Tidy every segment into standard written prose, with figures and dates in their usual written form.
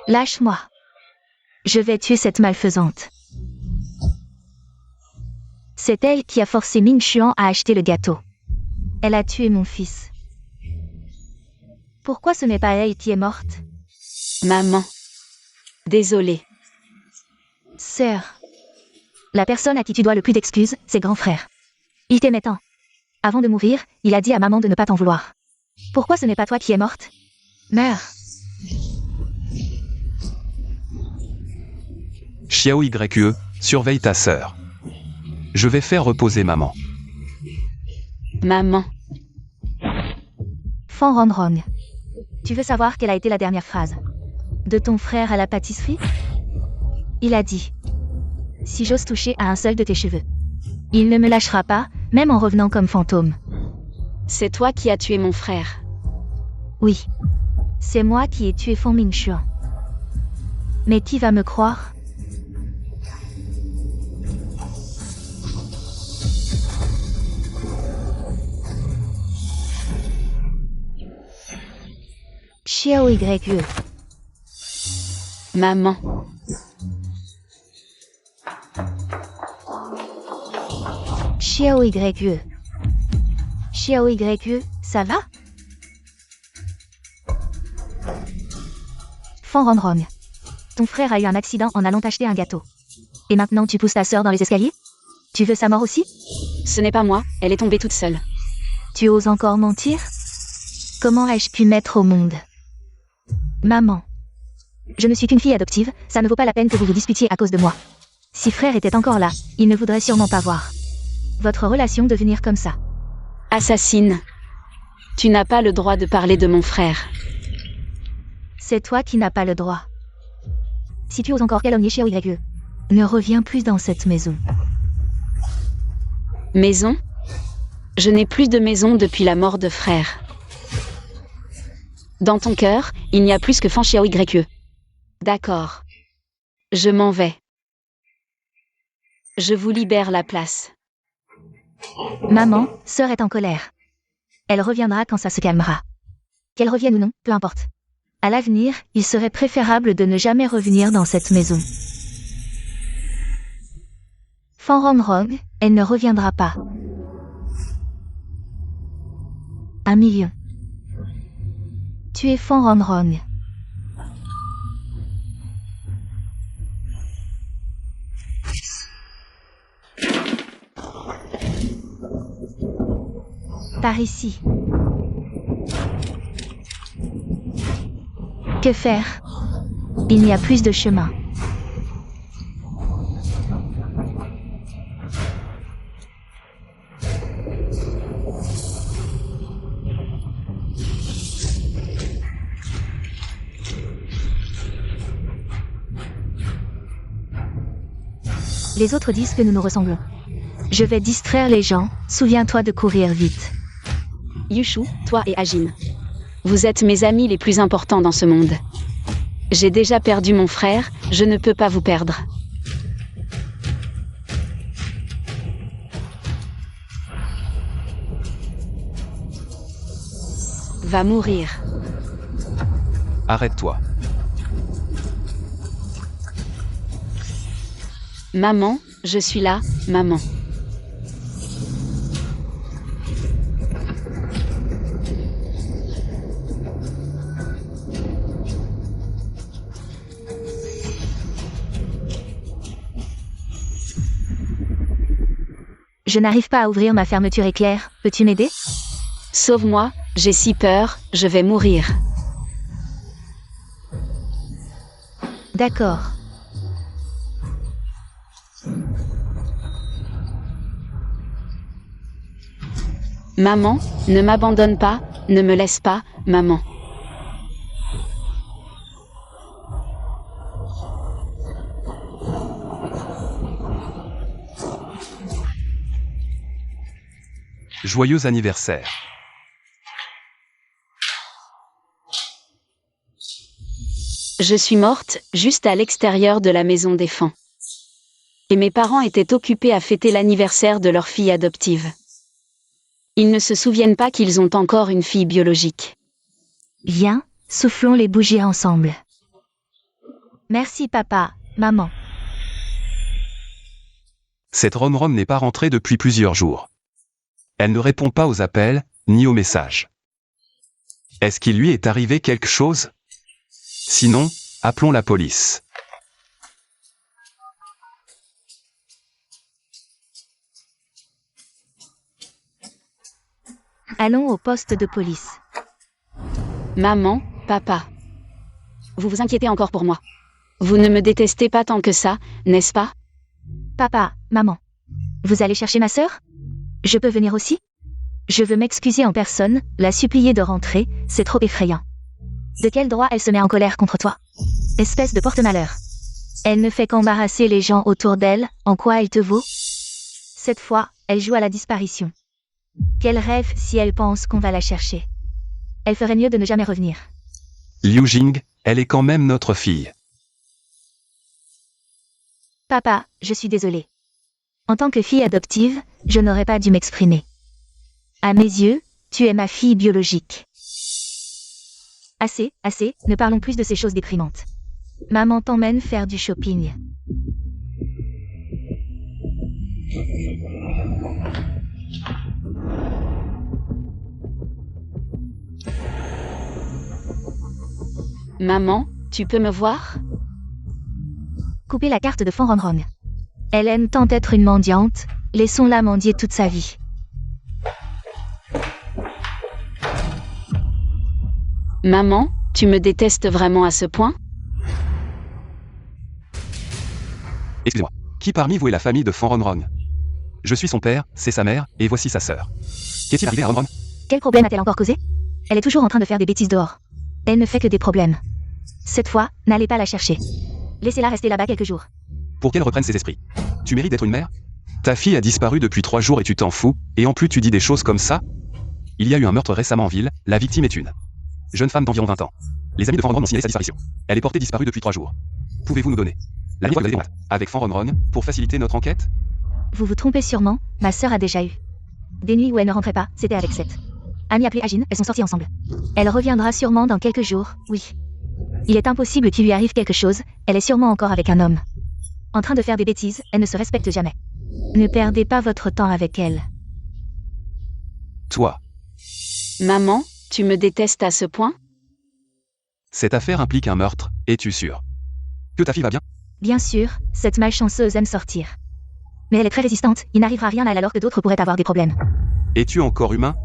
Lâche-moi. Je vais tuer cette malfaisante. C'est elle qui a forcé Ming Xuan à acheter le gâteau. Elle a tué mon fils. Pourquoi ce n'est pas elle qui est morte? Maman. Désolée. Sœur. La personne à qui tu dois le plus d'excuses, c'est grand frère. Il t'aimait tant. Avant de mourir, il a dit à maman de ne pas t'en vouloir. Pourquoi ce n'est pas toi qui es morte? Meurs. Xiao Yue, surveille ta sœur. Je vais faire reposer maman. Maman. Fan Rongrong. Tu veux savoir quelle a été la dernière phrase de ton frère à la pâtisserie? Il a dit: si j'ose toucher à un seul de tes cheveux, il ne me lâchera pas, même en revenant comme fantôme. C'est toi qui as tué mon frère. Oui. C'est moi qui ai tué Fan Mingxuan. Mais qui va me croire? Xiao Yue. Maman. Xiao Yue. Xiao Yue, ça va? Fan Rongrong. Ton frère a eu un accident en allant acheter un gâteau. Et maintenant tu pousses ta sœur dans les escaliers? Tu veux sa mort aussi? Ce n'est pas moi, elle est tombée toute seule. Tu oses encore mentir? Comment ai-je pu mettre au monde? Maman. Je ne suis qu'une fille adoptive, ça ne vaut pas la peine que vous vous disputiez à cause de moi. Si frère était encore là, il ne voudrait sûrement pas voir votre relation devenir comme ça. Assassine. Tu n'as pas le droit de parler de mon frère. C'est toi qui n'as pas le droit. Si tu oses encore calomnier Xiao Yue, ne reviens plus dans cette maison. Maison? Je n'ai plus de maison depuis la mort de frère. Dans ton cœur, il n'y a plus que Fan Xiao Yue. D'accord. Je m'en vais. Je vous libère la place. Maman, sœur est en colère. Elle reviendra quand ça se calmera. Qu'elle revienne ou non, peu importe. À l'avenir, il serait préférable de ne jamais revenir dans cette maison. Fan Rongrong, elle ne reviendra pas. 1 million. Tu es Fan Rongrong. Par ici. Que faire? Il n'y a plus de chemin. Les autres disent que nous nous ressemblons. Je vais distraire les gens, souviens-toi de courir vite. Yushu, toi et Ajin. Vous êtes mes amis les plus importants dans ce monde. J'ai déjà perdu mon frère, je ne peux pas vous perdre. Va mourir. Arrête-toi. Maman, je suis là, maman. Je n'arrive pas à ouvrir ma fermeture éclair, peux-tu m'aider? Sauve-moi, j'ai si peur, je vais mourir. D'accord. Maman, ne m'abandonne pas, ne me laisse pas, maman. Joyeux anniversaire. Je suis morte, juste à l'extérieur de la maison des Fan. Et mes parents étaient occupés à fêter l'anniversaire de leur fille adoptive. Ils ne se souviennent pas qu'ils ont encore une fille biologique. Viens, soufflons les bougies ensemble. Merci papa, maman. Cette Ron n'est pas rentrée depuis plusieurs jours. Elle ne répond pas aux appels, ni aux messages. Est-ce qu'il lui est arrivé quelque chose? Sinon, appelons la police. Allons au poste de police. Maman, papa. Vous vous inquiétez encore pour moi. Vous ne me détestez pas tant que ça, n'est-ce pas? Papa, maman. Vous allez chercher ma sœur? Je peux venir aussi? Je veux m'excuser en personne, la supplier de rentrer, c'est trop effrayant. De quel droit elle se met en colère contre toi? Espèce de porte-malheur. Elle ne fait qu'embarrasser les gens autour d'elle, en quoi elle te vaut? Cette fois, elle joue à la disparition. Quel rêve si elle pense qu'on va la chercher. Elle ferait mieux de ne jamais revenir. Liu Jing, elle est quand même notre fille. Papa, je suis désolée. En tant que fille adoptive, je n'aurais pas dû m'exprimer. À mes yeux, tu es ma fille biologique. Assez, ne parlons plus de ces choses déprimantes. Maman t'emmène faire du shopping. Maman, tu peux me voir? Coupez la carte de Fanronron. Elle aime tant être une mendiante, laissons-la mendier toute sa vie. Maman, tu me détestes vraiment à ce point? Excusez-moi. Qui parmi vous est la famille de Fanronron? Je suis son père, c'est sa mère, et voici sa sœur. Qu'est-il arrivé à Ronron? Quel problème a-t-elle encore causé? Elle est toujours en train de faire des bêtises dehors. Elle ne fait que des problèmes. Cette fois, n'allez pas la chercher. Laissez-la rester là-bas quelques jours. Pour qu'elle reprenne ses esprits. Tu mérites d'être une mère? Ta fille a disparu depuis 3 jours et tu t'en fous, et en plus tu dis des choses comme ça? Il y a eu un meurtre récemment en ville, la victime est une jeune femme d'environ 20 ans. Les amis de Fanronron ont signalé sa disparition. Elle est portée disparue depuis 3 jours. Pouvez-vous nous donner la ligne de avec Fanronron pour faciliter notre enquête? Vous vous trompez sûrement, ma sœur a déjà eu des nuits où elle ne rentrait pas, c'était avec cette amie appelée Agine, elles sont sorties ensemble. Elle reviendra sûrement dans quelques jours, oui. Il est impossible qu'il lui arrive quelque chose, elle est sûrement encore avec un homme. En train de faire des bêtises, elle ne se respecte jamais. Ne perdez pas votre temps avec elle. Toi. Maman, tu me détestes à ce point? Cette affaire implique un meurtre, es-tu sûr que ta fille va bien? Bien sûr, cette malchanceuse aime sortir. Mais elle est très résistante, il n'arrivera rien à elle alors que d'autres pourraient avoir des problèmes. Es-tu encore humain?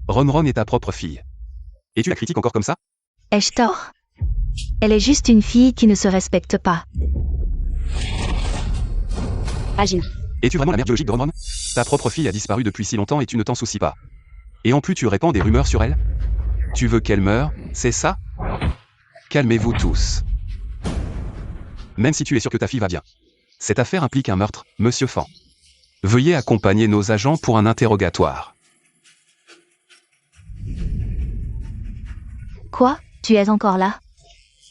Ronron est ta propre fille. Et tu la critiques encore comme ça? Ai-je tort? Elle est juste une fille qui ne se respecte pas. Agine. Es-tu vraiment la mère biologique de Ronron? Ta propre fille a disparu depuis si longtemps et tu ne t'en soucies pas. Et en plus tu répands des rumeurs sur elle? Tu veux qu'elle meure, c'est ça? Calmez-vous tous. Même si tu es sûr que ta fille va bien. Cette affaire implique un meurtre, Monsieur Fan. Veuillez accompagner nos agents pour un interrogatoire. Quoi? Tu es encore là?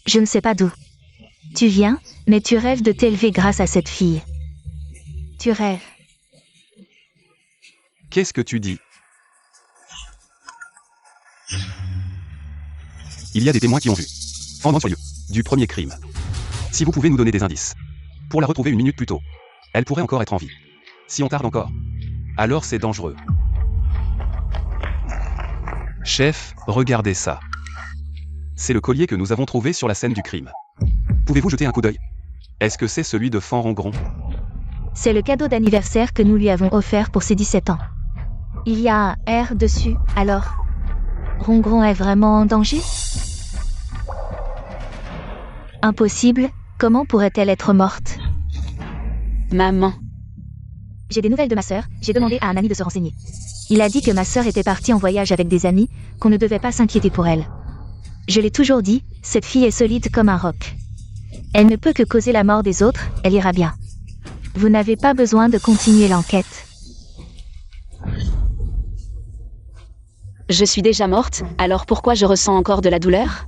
Je ne sais pas d'où tu viens, mais tu rêves de t'élever grâce à cette fille. Tu rêves. Qu'est-ce que tu dis? Il y a des témoins qui ont vu Fanron sur le lieu du premier crime. Si vous pouvez nous donner des indices. Pour la retrouver une minute plus tôt. Elle pourrait encore être en vie. Si on tarde encore. Alors c'est dangereux. Chef, regardez ça. C'est le collier que nous avons trouvé sur la scène du crime. Pouvez-vous jeter un coup d'œil? Est-ce que c'est celui de Fanronron? C'est le cadeau d'anniversaire que nous lui avons offert pour ses 17 ans. Il y a un R dessus, alors... Ronron est vraiment en danger? Impossible, comment pourrait-elle être morte? Maman. J'ai des nouvelles de ma sœur, j'ai demandé à un ami de se renseigner. Il a dit que ma sœur était partie en voyage avec des amis, qu'on ne devait pas s'inquiéter pour elle. Je l'ai toujours dit, cette fille est solide comme un roc. Elle ne peut que causer la mort des autres, elle ira bien. Vous n'avez pas besoin de continuer l'enquête. Je suis déjà morte, alors pourquoi je ressens encore de la douleur?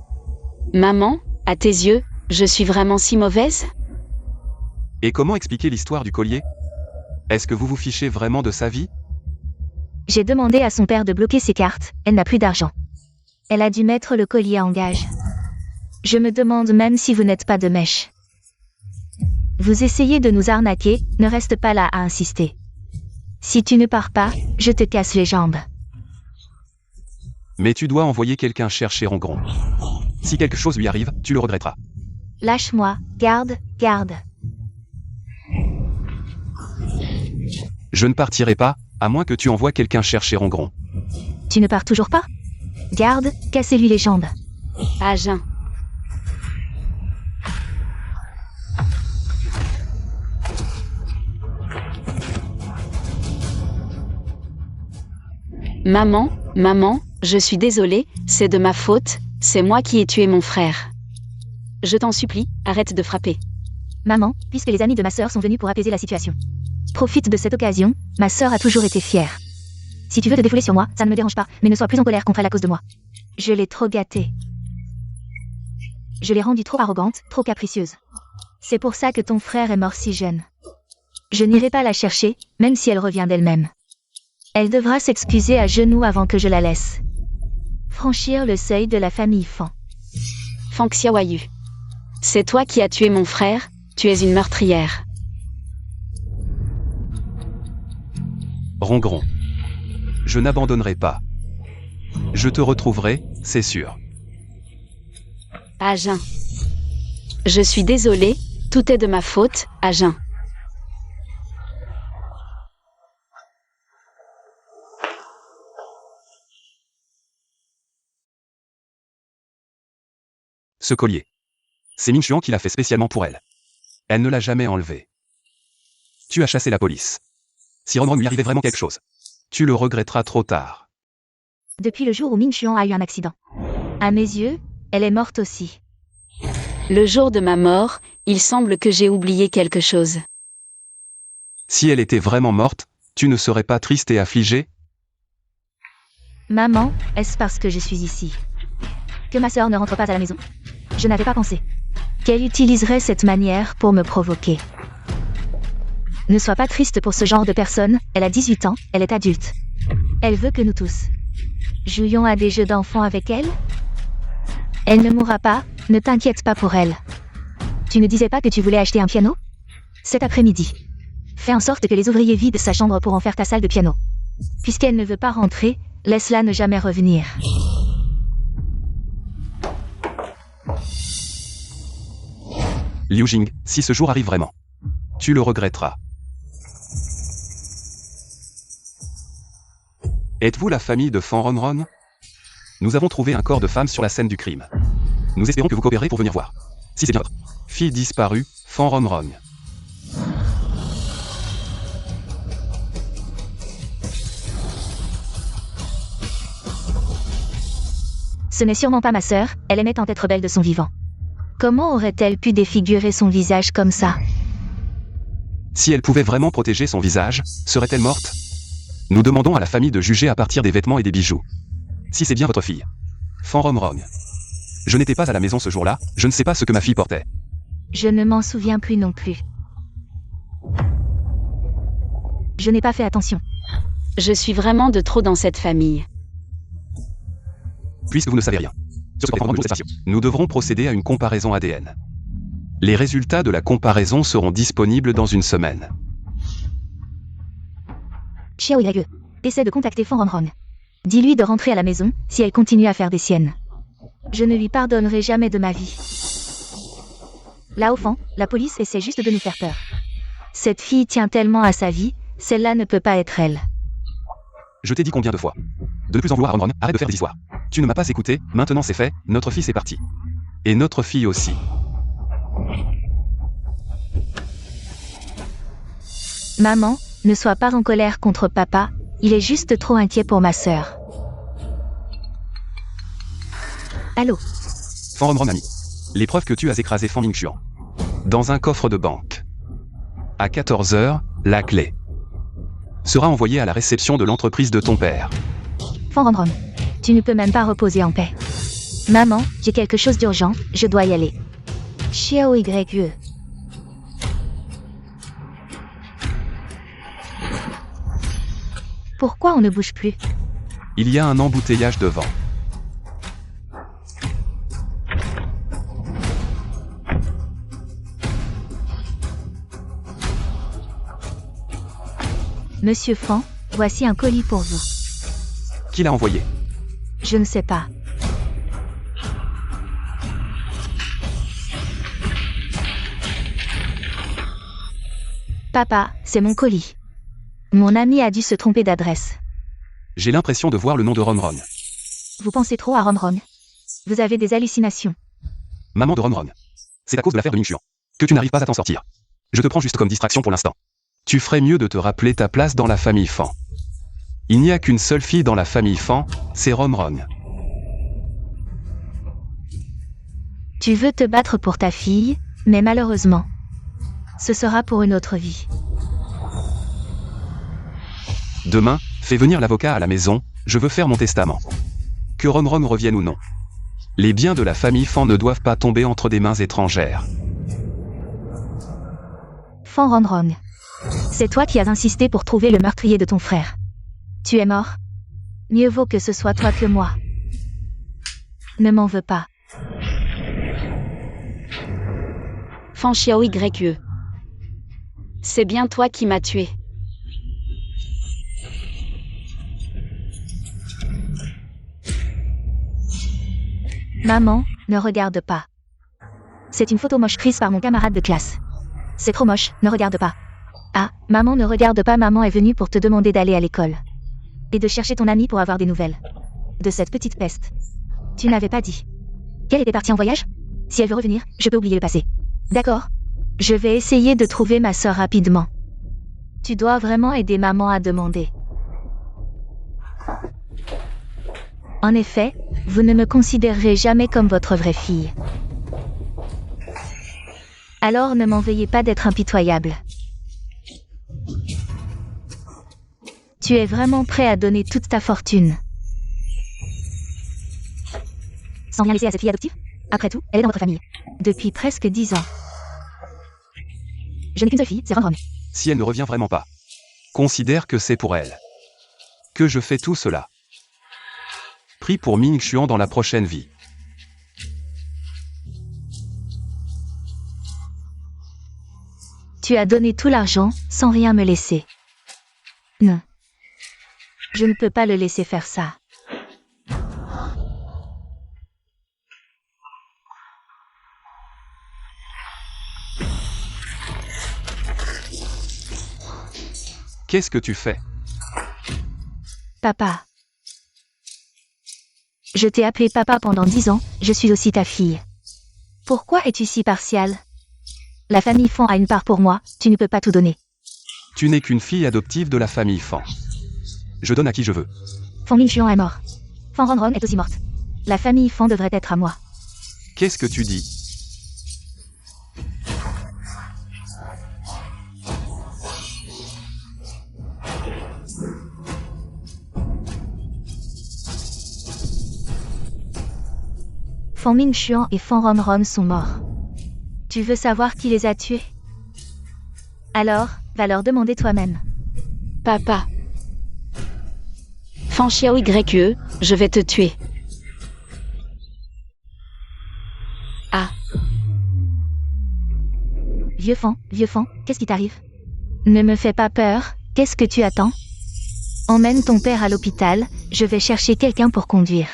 Maman, à tes yeux, je suis vraiment si mauvaise? Et comment expliquer l'histoire du collier? Est-ce que vous vous fichez vraiment de sa vie? J'ai demandé à son père de bloquer ses cartes, elle n'a plus d'argent. Elle a dû mettre le collier en gage. Je me demande même si vous n'êtes pas de mèche. Vous essayez de nous arnaquer, ne reste pas là à insister. Si tu ne pars pas, je te casse les jambes. Mais tu dois envoyer quelqu'un chercher Rongron. Si quelque chose lui arrive, tu le regretteras. Lâche-moi, garde, garde. Je ne partirai pas, à moins que tu envoies quelqu'un chercher Rongron. Tu ne pars toujours pas? Garde, cassez-lui les jambes. À jeun. Maman, maman, je suis désolée, c'est de ma faute, c'est moi qui ai tué mon frère. Je t'en supplie, arrête de frapper. Maman, puisque les amis de ma sœur sont venus pour apaiser la situation. Profite de cette occasion, ma sœur a toujours été fière. Si tu veux te défouler sur moi, ça ne me dérange pas, mais ne sois plus en colère contre elle à cause de moi. Je l'ai trop gâtée. Je l'ai rendue trop arrogante, trop capricieuse. C'est pour ça que ton frère est mort si jeune. Je n'irai pas la chercher, même si elle revient d'elle-même. Elle devra s'excuser à genoux avant que je la laisse franchir le seuil de la famille Fan. Fan Xiaoyu. C'est toi qui as tué mon frère, tu es une meurtrière. Rongron. Je n'abandonnerai pas. Je te retrouverai, c'est sûr. À jeun. Je suis désolée, tout est de ma faute, à jeun. Ce collier. C'est Ming Xuan qui l'a fait spécialement pour elle. Elle ne l'a jamais enlevé. Tu as chassé la police. Si Rongron lui arrivait vraiment quelque chose, tu le regretteras trop tard. Depuis le jour où Ming Xuan a eu un accident. À mes yeux, elle est morte aussi. Le jour de ma mort, il semble que j'ai oublié quelque chose. Si elle était vraiment morte, tu ne serais pas triste et affligée? Maman, est-ce parce que je suis ici que ma sœur ne rentre pas à la maison? Je n'avais pas pensé qu'elle utiliserait cette manière pour me provoquer. Ne sois pas triste pour ce genre de personne, elle a 18 ans, elle est adulte. Elle veut que nous tous jouions à des jeux d'enfants avec elle? Elle ne mourra pas, ne t'inquiète pas pour elle. Tu ne disais pas que tu voulais acheter un piano? Cet après-midi. Fais en sorte que les ouvriers vident sa chambre pour en faire ta salle de piano. Puisqu'elle ne veut pas rentrer, laisse-la ne jamais revenir. Liu Jing, si ce jour arrive vraiment, tu le regretteras. Êtes-vous la famille de Fan Ronron? Nous avons trouvé un corps de femme sur la scène du crime. Nous espérons que vous coopérez pour venir voir. Si c'est bien votre fille disparue, Fan Ronron. Ce n'est sûrement pas ma sœur, elle aimait tant être belle de son vivant. Comment aurait-elle pu défigurer son visage comme ça? Si elle pouvait vraiment protéger son visage, serait-elle morte? Nous demandons à la famille de juger à partir des vêtements et des bijoux. Si c'est bien votre fille. Fan Ronron. Je n'étais pas à la maison ce jour-là, je ne sais pas ce que ma fille portait. Je ne m'en souviens plus non plus. Je n'ai pas fait attention. Je suis vraiment de trop dans cette famille. Puisque vous ne savez rien. Sur ce point, nous devrons procéder à une comparaison ADN. Les résultats de la comparaison seront disponibles dans une semaine. Xiao Yue. Essaie de contacter Fan Ronron. Dis-lui de rentrer à la maison, si elle continue à faire des siennes. Je ne lui pardonnerai jamais de ma vie. Là au fond, la police essaie juste de nous faire peur. Cette fille tient tellement à sa vie, celle-là ne peut pas être elle. Je t'ai dit combien de fois? De ne plus en vouloir à Ronron, arrête de faire des histoires. Tu ne m'as pas écouté, maintenant c'est fait, notre fils est parti. Et notre fille aussi. Maman, ne sois pas en colère contre papa, il est juste trop inquiet pour ma sœur. Allô? Fan Ronron ami. Les preuves que tu as écrasé Fan Mingxuan. Dans un coffre de banque. À 14h, la clé sera envoyée à la réception de l'entreprise de ton père. Fan Ronron, tu ne peux même pas reposer en paix. Maman, j'ai quelque chose d'urgent, je dois y aller. Xiao Yue. Pourquoi on ne bouge plus? Il y a un embouteillage devant. Monsieur Fan, voici un colis pour vous. Qui l'a envoyé? Je ne sais pas. Papa, c'est mon colis. Mon ami a dû se tromper d'adresse. J'ai l'impression de voir le nom de Ron. Vous pensez trop à Ron. Vous avez des hallucinations. Maman de Ron. C'est à cause de l'affaire de Ming Xuan que tu n'arrives pas à t'en sortir. Je te prends juste comme distraction pour l'instant. Tu ferais mieux de te rappeler ta place dans la famille Fan. Il n'y a qu'une seule fille dans la famille Fan, c'est Ron. Tu veux te battre pour ta fille, mais malheureusement, ce sera pour une autre vie. Demain, fais venir l'avocat à la maison, je veux faire mon testament. Que Ron revienne ou non. Les biens de la famille Fan ne doivent pas tomber entre des mains étrangères. Fan Ron. C'est toi qui as insisté pour trouver le meurtrier de ton frère. Tu es mort. Mieux vaut que ce soit toi que moi. Ne m'en veux pas. Fan Xiao YE. C'est bien toi qui m'as tué. Maman, ne regarde pas. C'est une photo moche prise par mon camarade de classe. C'est trop moche, ne regarde pas. Ah, maman ne regarde pas, maman est venue pour te demander d'aller à l'école. Et de chercher ton ami pour avoir des nouvelles. De cette petite peste. Tu n'avais pas dit qu'elle était partie en voyage? Si elle veut revenir, je peux oublier le passé. D'accord? Je vais essayer de trouver ma sœur rapidement. Tu dois vraiment aider maman à demander. En effet, vous ne me considérerez jamais comme votre vraie fille. Alors ne m'en veuillez pas d'être impitoyable. Tu es vraiment prêt à donner toute ta fortune. Sans rien laisser à cette fille adoptive? Après tout, elle est dans votre famille. Depuis presque 10 ans. Je n'ai qu'une seule fille, c'est Ron. Si elle ne revient vraiment pas, considère que c'est pour elle que je fais tout cela. Prie pour Ming Xuan dans la prochaine vie. Tu as donné tout l'argent, sans rien me laisser. Non. Je ne peux pas le laisser faire ça. Qu'est-ce que tu fais? Papa. Je t'ai appelé papa pendant 10 ans, je suis aussi ta fille. Pourquoi es-tu si partial? La famille Fan a une part pour moi, tu ne peux pas tout donner. Tu n'es qu'une fille adoptive de la famille Fan. Je donne à qui je veux. Fan Ming Xuan est mort. Fan Ron est aussi morte. La famille Fan devrait être à moi. Qu'est-ce que tu dis? Fan Ming Xuan et Fan Ron sont morts. Tu veux savoir qui les a tués? Alors, va leur demander toi-même. Papa. Fan Xiao YE, je vais te tuer. Ah. Vieux Fan, qu'est-ce qui t'arrive? Ne me fais pas peur, qu'est-ce que tu attends? Emmène ton père à l'hôpital, je vais chercher quelqu'un pour conduire.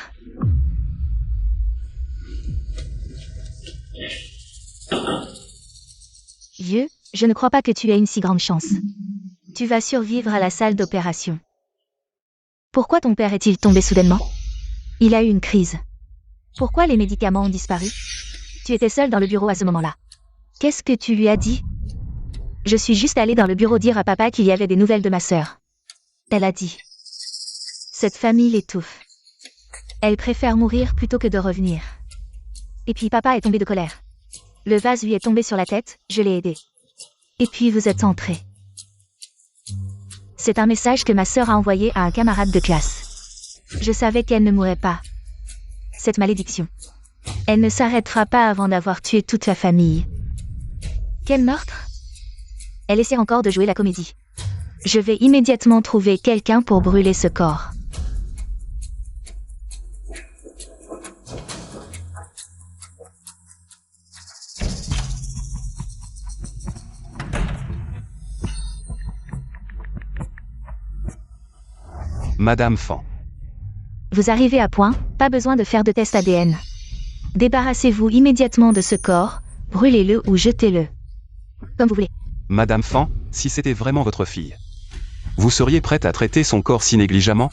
Vieux, je ne crois pas que tu aies une si grande chance. Tu vas survivre à la salle d'opération. Pourquoi ton père est-il tombé soudainement? Il a eu une crise. Pourquoi les médicaments ont disparu? Tu étais seul dans le bureau à ce moment-là. Qu'est-ce que tu lui as dit? Je suis juste allée dans le bureau dire à papa qu'il y avait des nouvelles de ma sœur. Elle a dit. Cette famille l'étouffe. Elle préfère mourir plutôt que de revenir. Et puis papa est tombé de colère. Le vase lui est tombé sur la tête, je l'ai aidé. Et puis vous êtes entrés. C'est un message que ma sœur a envoyé à un camarade de classe. Je savais qu'elle ne mourrait pas. Cette malédiction. Elle ne s'arrêtera pas avant d'avoir tué toute la famille. Quel meurtre? Elle essaie encore de jouer la comédie. Je vais immédiatement trouver quelqu'un pour brûler ce corps. Madame Fan. Vous arrivez à point, pas besoin de faire de test ADN. Débarrassez-vous immédiatement de ce corps, brûlez-le ou jetez-le. Comme vous voulez. Madame Fan, si c'était vraiment votre fille, vous seriez prête à traiter son corps si négligemment?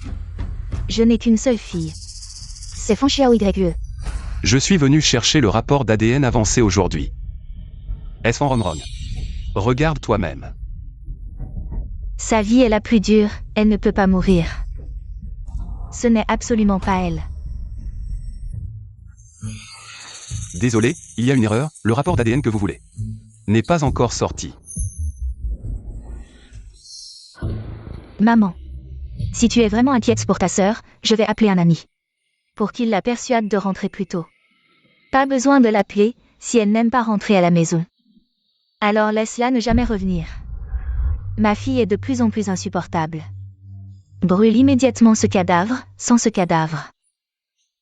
Je n'ai qu'une seule fille. C'est Fan Xiaoye. Je suis venu chercher le rapport d'ADN avancé aujourd'hui. Est-ce Fan Romrong? Regarde toi-même. Sa vie est la plus dure, elle ne peut pas mourir. Ce n'est absolument pas elle. Désolé, il y a une erreur, le rapport d'ADN que vous voulez n'est pas encore sorti. Maman. Si tu es vraiment inquiète pour ta sœur, je vais appeler un ami. Pour qu'il la persuade de rentrer plus tôt. Pas besoin de l'appeler, si elle n'aime pas rentrer à la maison. Alors laisse-la ne jamais revenir. Ma fille est de plus en plus insupportable. Brûle immédiatement ce cadavre, sans ce cadavre.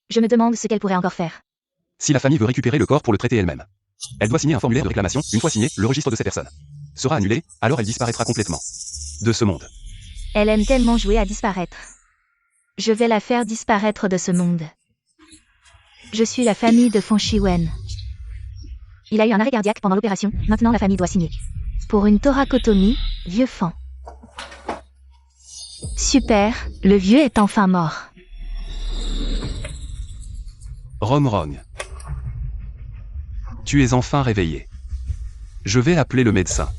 Je me demande ce qu'elle pourrait encore faire. Si la famille veut récupérer le corps pour le traiter elle-même, elle doit signer un formulaire de réclamation. Une fois signé, le registre de cette personne sera annulé, alors elle disparaîtra complètement de ce monde. Elle aime tellement jouer à disparaître. Je vais la faire disparaître de ce monde. Je suis la famille de Fan Shiwen. Il a eu un arrêt cardiaque pendant l'opération, maintenant la famille doit signer. Pour une thoracotomie, vieux Fan. Super, le vieux est enfin mort. Romrong. Tu es enfin réveillé. Je vais appeler le médecin.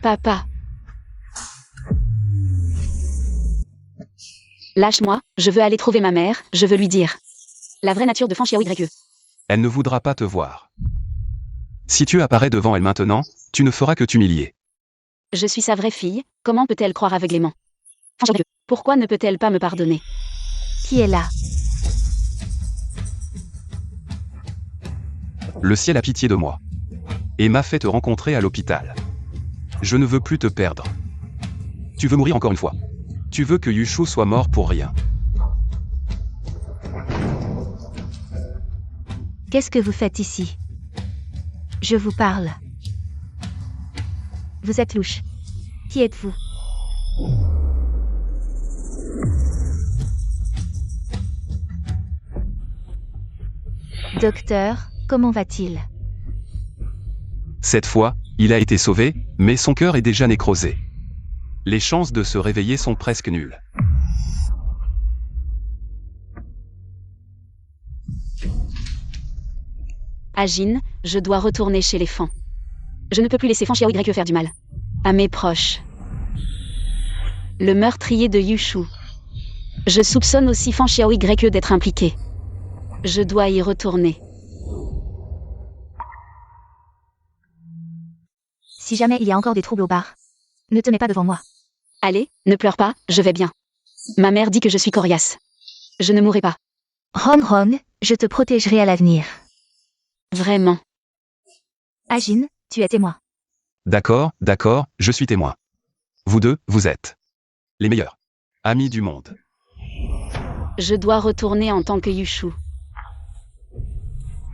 Papa. Lâche-moi, je veux aller trouver ma mère, je veux lui dire la vraie nature de Fan Xiaoye. Elle ne voudra pas te voir. Si tu apparais devant elle maintenant, tu ne feras que t'humilier. Je suis sa vraie fille, comment peut-elle croire aveuglément? Fan Xiaoye, pourquoi ne peut-elle pas me pardonner? Qui est là? Le ciel a pitié de moi. Et m'a fait te rencontrer à l'hôpital. Je ne veux plus te perdre. Tu veux mourir encore une fois. Tu veux que Yushu soit mort pour rien. Qu'est-ce que vous faites ici? Je vous parle. Vous êtes louche. Qui êtes-vous? Docteur, comment va-t-il? Cette fois, il a été sauvé, mais son cœur est déjà nécrosé. Les chances de se réveiller sont presque nulles. Agine, je dois retourner chez les Fan. Je ne peux plus laisser Fan Xiaoye faire du mal à mes proches. Le meurtrier de Yushu. Je soupçonne aussi Fan Xiaoye d'être impliqué. Je dois y retourner. Si jamais il y a encore des troubles au bar, ne te mets pas devant moi. Allez, ne pleure pas, je vais bien. Ma mère dit que je suis coriace. Je ne mourrai pas. Romrong, je te protégerai à l'avenir. Vraiment. Agine, tu es témoin. D'accord, d'accord, je suis témoin. Vous deux, vous êtes les meilleurs amis du monde. Je dois retourner en tant que Yushu.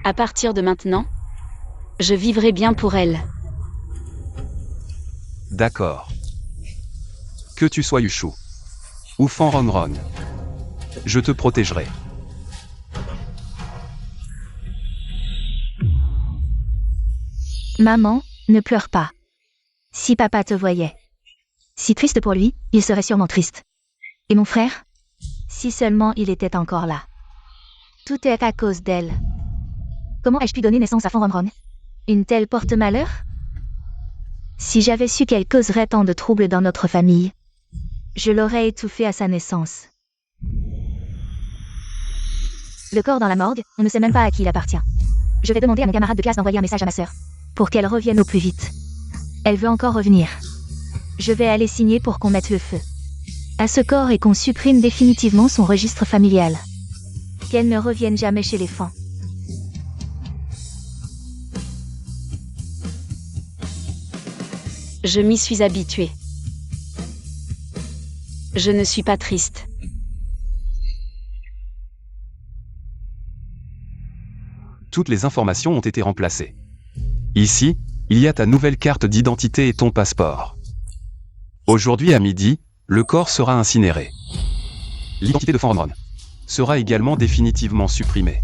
À partir de maintenant, je vivrai bien pour elle. D'accord. Que tu sois Yushu ou Fan Romrong, je te protégerai. Maman, ne pleure pas. Si papa te voyait. Si triste pour lui, il serait sûrement triste. Et mon frère? Si seulement il était encore là. Tout est à cause d'elle. Comment ai-je pu donner naissance à Fan Romrong? Une telle porte-malheur? Si j'avais su qu'elle causerait tant de troubles dans notre famille, je l'aurais étouffée à sa naissance. Le corps dans la morgue, on ne sait même pas à qui il appartient. Je vais demander à mon camarade de classe d'envoyer un message à ma sœur, pour qu'elle revienne au plus vite. Elle veut encore revenir. Je vais aller signer pour qu'on mette le feu à ce corps et qu'on supprime définitivement son registre familial. Qu'elle ne revienne jamais chez les Fan. Je m'y suis habituée. Je ne suis pas triste. Toutes les informations ont été remplacées. Ici, il y a ta nouvelle carte d'identité et ton passeport. Aujourd'hui à midi, le corps sera incinéré. L'identité de Fanronron sera également définitivement supprimée.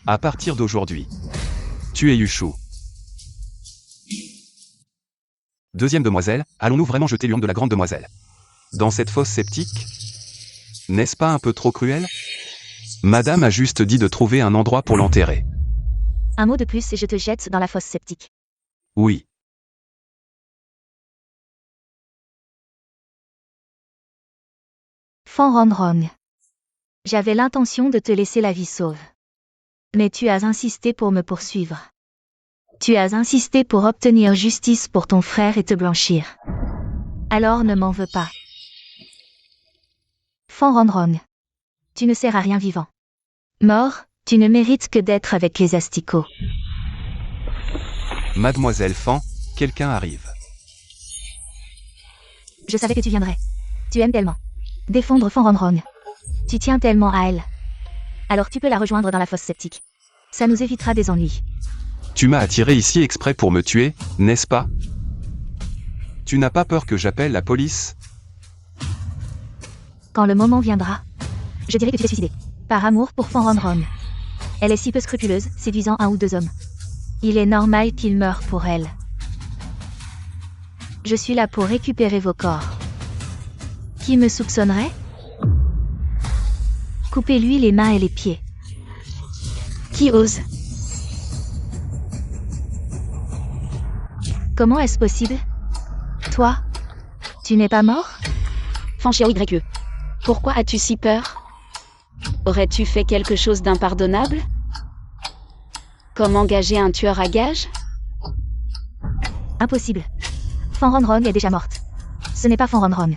À partir d'aujourd'hui, tu es Yushu. Deuxième demoiselle, allons-nous vraiment jeter l'urne de la grande demoiselle dans cette fosse septique? N'est-ce pas un peu trop cruel? Madame a juste dit de trouver un endroit pour l'enterrer. Un mot de plus et je te jette dans la fosse septique. Oui. Fanronron. J'avais l'intention de te laisser la vie sauve. Mais tu as insisté pour me poursuivre. Tu as insisté pour obtenir justice pour ton frère et te blanchir. Alors ne m'en veux pas. Fanronron. Tu ne sers à rien vivant. Mort, tu ne mérites que d'être avec les asticots. Mademoiselle Fan, quelqu'un arrive. Je savais que tu viendrais. Tu aimes tellement défendre Fanronron. Tu tiens tellement à elle. Alors tu peux la rejoindre dans la fosse septique. Ça nous évitera des ennuis. Tu m'as attiré ici exprès pour me tuer, n'est-ce pas? Tu n'as pas peur que j'appelle la police? Quand le moment viendra, je dirai que tu t'es suicidé. Par amour pour Fanronron. Elle est si peu scrupuleuse, séduisant un ou deux hommes. Il est normal qu'il meure pour elle. Je suis là pour récupérer vos corps. Qui me soupçonnerait? Coupez-lui les mains et les pieds. Qui ose? Comment est-ce possible? Toi, tu n'es pas mort? Fanchiao-YE. Pourquoi as-tu si peur? Aurais-tu fait quelque chose d'impardonnable? Comme engager un tueur à gages? Impossible. Fanronron est déjà morte. Ce n'est pas Fanronron.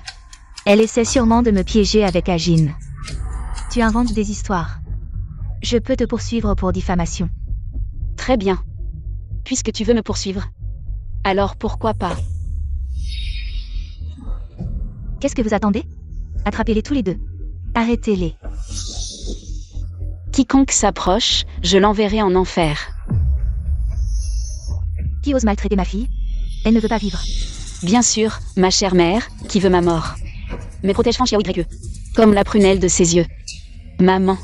Elle essaie sûrement de me piéger avec Agin. Tu inventes des histoires. Je peux te poursuivre pour diffamation. Très bien. Puisque tu veux me poursuivre. Alors pourquoi pas? Qu'est-ce que vous attendez? Attrapez-les tous les deux. Arrêtez-les. Quiconque s'approche, je l'enverrai en enfer. Qui ose maltraiter ma fille? Elle ne veut pas vivre. Bien sûr, ma chère mère, qui veut ma mort. Mais protège Fanchiao-YE. Comme la prunelle de ses yeux. Maman.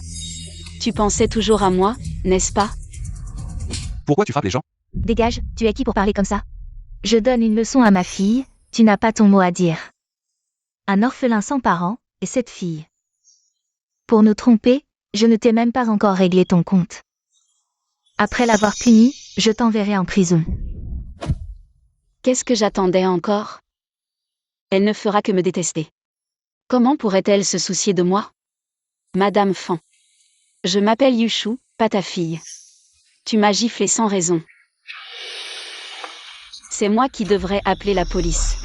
Tu pensais toujours à moi, n'est-ce pas? Pourquoi tu frappes les gens? Dégage, tu es qui pour parler comme ça? Je donne une leçon à ma fille, tu n'as pas ton mot à dire. Un orphelin sans parents, et cette fille. Pour nous tromper, je ne t'ai même pas encore réglé ton compte. Après l'avoir puni, je t'enverrai en prison. Qu'est-ce que j'attendais encore? Elle ne fera que me détester. Comment pourrait-elle se soucier de moi? Madame Fan. Je m'appelle Yushu, pas ta fille. Tu m'as giflé sans raison. C'est moi qui devrais appeler la police.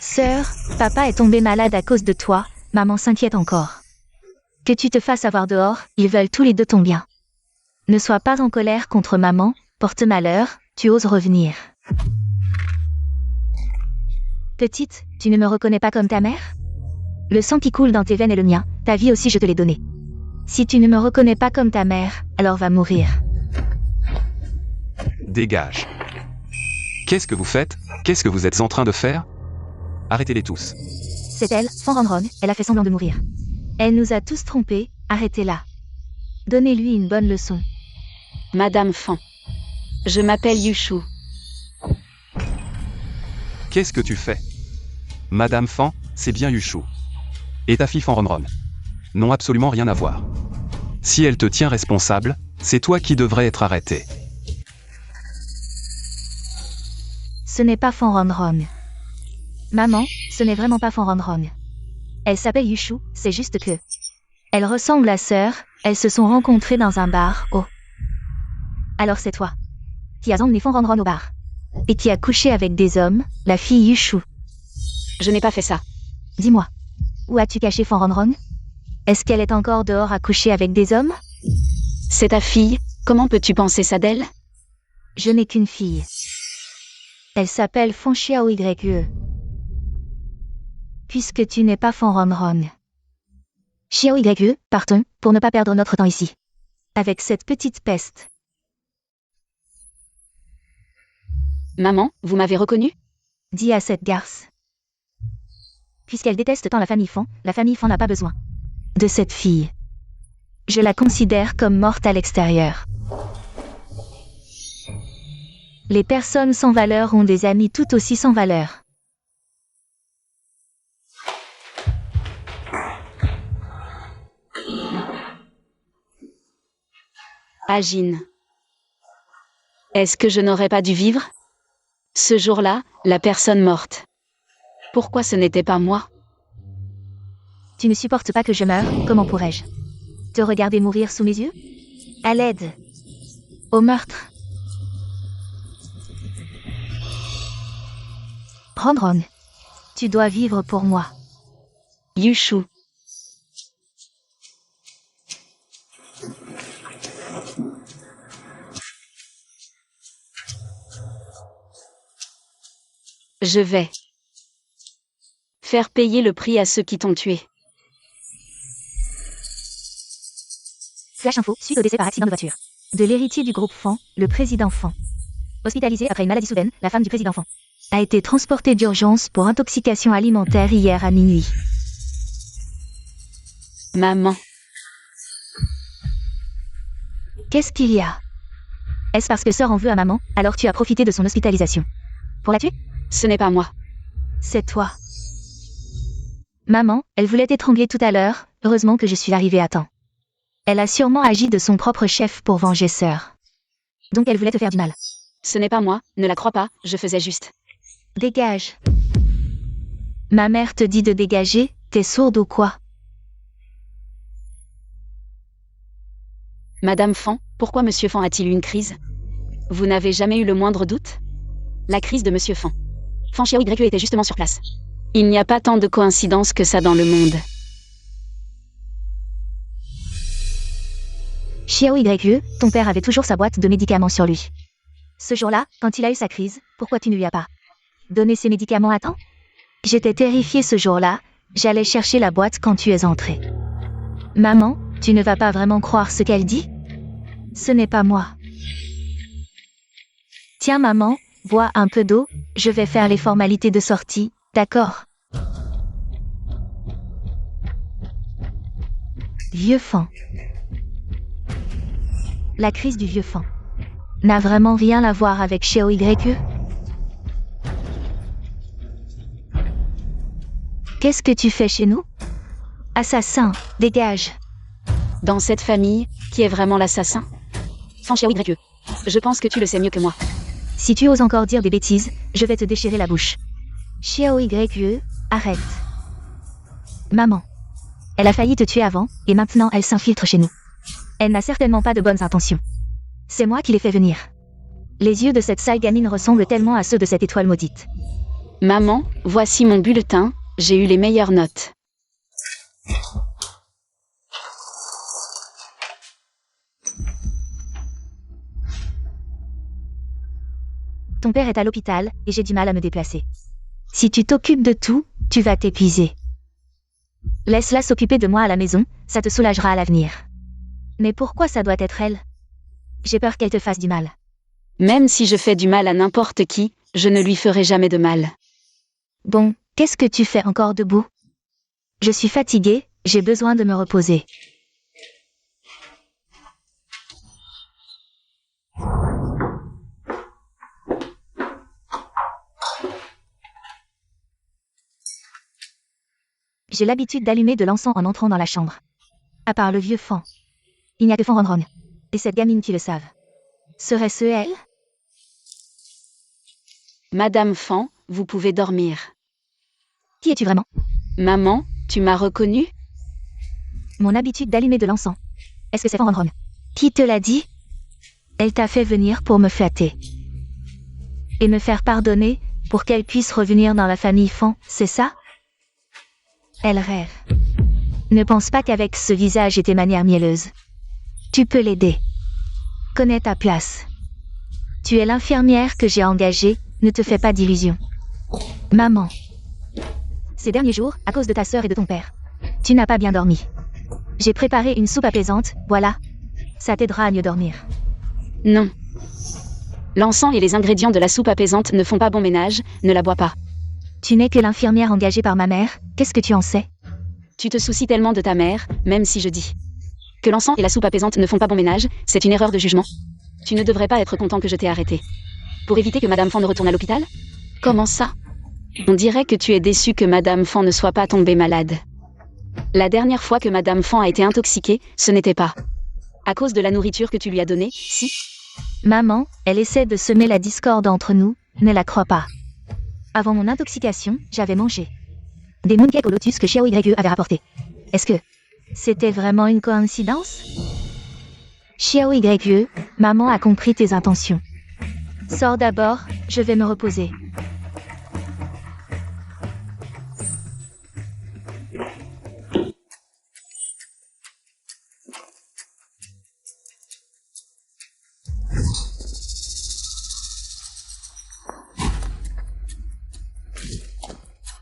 Sœur, papa est tombé malade à cause de toi, maman s'inquiète encore. Que tu te fasses avoir dehors, ils veulent tous les deux ton bien. Ne sois pas en colère contre maman, porte malheur, tu oses revenir. Petite, tu ne me reconnais pas comme ta mère? Le sang qui coule dans tes veines est le mien, ta vie aussi je te l'ai donnée. Si tu ne me reconnais pas comme ta mère, alors va mourir. Dégage. Qu'est-ce que vous faites? Qu'est-ce que vous êtes en train de faire? Arrêtez-les tous. C'est elle, Fanronron, elle a fait semblant de mourir. Elle nous a tous trompés, arrêtez-la. Donnez-lui une bonne leçon. Madame Fan. Je m'appelle Yushu. Qu'est-ce que tu fais? Madame Fan, c'est bien Yushu. Et ta fille Fanronron n'ont absolument rien à voir. Si elle te tient responsable, c'est toi qui devrais être arrêté. Ce n'est pas Fanronron. Maman, ce n'est vraiment pas Fanronron. Elle s'appelle Yushu, c'est juste que... Elle ressemble à sœur, elles se sont rencontrées dans un bar, oh. Alors c'est toi qui as emmené Fanronron au bar. Et qui a couché avec des hommes, la fille Yushu. Je n'ai pas fait ça. Dis-moi, où as-tu caché Fanronron? Est-ce qu'elle est encore dehors à coucher avec des hommes? C'est ta fille, comment peux-tu penser ça d'elle? Je n'ai qu'une fille. Elle s'appelle Fanchiao-YE. Puisque tu n'es pas Fanronron. Xiao YE, partons, pour ne pas perdre notre temps ici. Avec cette petite peste. Maman, vous m'avez reconnu? Dis à cette garce. Puisqu'elle déteste tant la famille Fan n'a pas besoin de cette fille. Je la considère comme morte à l'extérieur. Les personnes sans valeur ont des amis tout aussi sans valeur. Agine. Est-ce que je n'aurais pas dû vivre? Ce jour-là, la personne morte. Pourquoi ce n'était pas moi? Tu ne supportes pas que je meure, comment pourrais-je te regarder mourir sous mes yeux? À l'aide. Au meurtre. Ron, tu dois vivre pour moi. Yushu. Je vais faire payer le prix à ceux qui t'ont tué. Flash info, suite au décès par accident de voiture de l'héritier du groupe Fan, le président Fan. Hospitalisé après une maladie soudaine, la femme du président Fan a été transportée d'urgence pour intoxication alimentaire hier à minuit. Maman. Qu'est-ce qu'il y a? Est-ce parce que sœur en veut à maman, alors tu as profité de son hospitalisation pour la tuer? Ce n'est pas moi. C'est toi. Maman, elle voulait t'étrangler tout à l'heure, heureusement que je suis arrivée à temps. Elle a sûrement agi de son propre chef pour venger sœur. Donc elle voulait te faire du mal. Ce n'est pas moi, ne la crois pas, je faisais juste. Dégage. Ma mère te dit de dégager, t'es sourde ou quoi? Madame Fan, pourquoi Monsieur Fan a-t-il eu une crise? Vous n'avez jamais eu le moindre doute? La crise de Monsieur Fan. Fan Xiao YE était justement sur place. Il n'y a pas tant de coïncidences que ça dans le monde. Xiao YE, ton père avait toujours sa boîte de médicaments sur lui. Ce jour-là, quand il a eu sa crise, pourquoi tu ne lui as pas donné ses médicaments à temps? J'étais terrifiée ce jour-là, j'allais chercher la boîte quand tu es entrée. Maman, tu ne vas pas vraiment croire ce qu'elle dit? Ce n'est pas moi. Tiens maman, bois un peu d'eau, je vais faire les formalités de sortie, d'accord? Vieux Fan. La crise du vieux Fan n'a vraiment rien à voir avec Xiao YE. Qu'est-ce que tu fais chez nous? Assassin, dégage. Dans cette famille, qui est vraiment l'assassin? Fan Xiao YE. Je pense que tu le sais mieux que moi. Si tu oses encore dire des bêtises, je vais te déchirer la bouche. Xiao YE, arrête. Maman. Elle a failli te tuer avant, et maintenant elle s'infiltre chez nous. Elle n'a certainement pas de bonnes intentions. C'est moi qui l'ai fait venir. Les yeux de cette sale gamine ressemblent tellement à ceux de cette étoile maudite. Maman, voici mon bulletin, j'ai eu les meilleures notes. Ton père est à l'hôpital, et j'ai du mal à me déplacer. Si tu t'occupes de tout, tu vas t'épuiser. Laisse-la s'occuper de moi à la maison, ça te soulagera à l'avenir. Mais pourquoi ça doit être elle? J'ai peur qu'elle te fasse du mal. Même si je fais du mal à n'importe qui, je ne lui ferai jamais de mal. Bon, qu'est-ce que tu fais encore debout? Je suis fatiguée, j'ai besoin de me reposer. J'ai l'habitude d'allumer de l'encens en entrant dans la chambre. À part le vieux Fan. Il n'y a que Fan Ron et cette gamine qui le savent. Serait-ce elle? Madame Fan, vous pouvez dormir. Qui es-tu vraiment? Maman, tu m'as reconnue? Mon habitude d'allumer de l'encens. Est-ce que c'est Fan Ron? Qui te l'a dit? Elle t'a fait venir pour me flatter. Et me faire pardonner, pour qu'elle puisse revenir dans la famille Fan, c'est ça? Elle rêve. Ne pense pas qu'avec ce visage et tes manières mielleuses, tu peux l'aider. Connais ta place. Tu es l'infirmière que j'ai engagée, ne te fais pas d'illusions. Maman. Ces derniers jours, à cause de ta sœur et de ton père, tu n'as pas bien dormi. J'ai préparé une soupe apaisante, voilà. Ça t'aidera à mieux dormir. Non. L'encens et les ingrédients de la soupe apaisante ne font pas bon ménage, ne la bois pas. Tu n'es que l'infirmière engagée par ma mère, qu'est-ce que tu en sais? Tu te soucies tellement de ta mère, même si je dis que l'encens et la soupe apaisante ne font pas bon ménage, c'est une erreur de jugement. Tu ne devrais pas être content que je t'ai arrêté. Pour éviter que Madame Fan ne retourne à l'hôpital? Comment ça? On dirait que tu es déçu que Madame Fan ne soit pas tombée malade. La dernière fois que Madame Fan a été intoxiquée, ce n'était pas à cause de la nourriture que tu lui as donnée, si? Maman, elle essaie de semer la discorde entre nous, ne la crois pas. Avant mon intoxication, j'avais mangé des mooncakes au lotus que Xiao YE avait rapporté. Est-ce que c'était vraiment une coïncidence? Xiao YE, maman a compris tes intentions. Sors d'abord, je vais me reposer.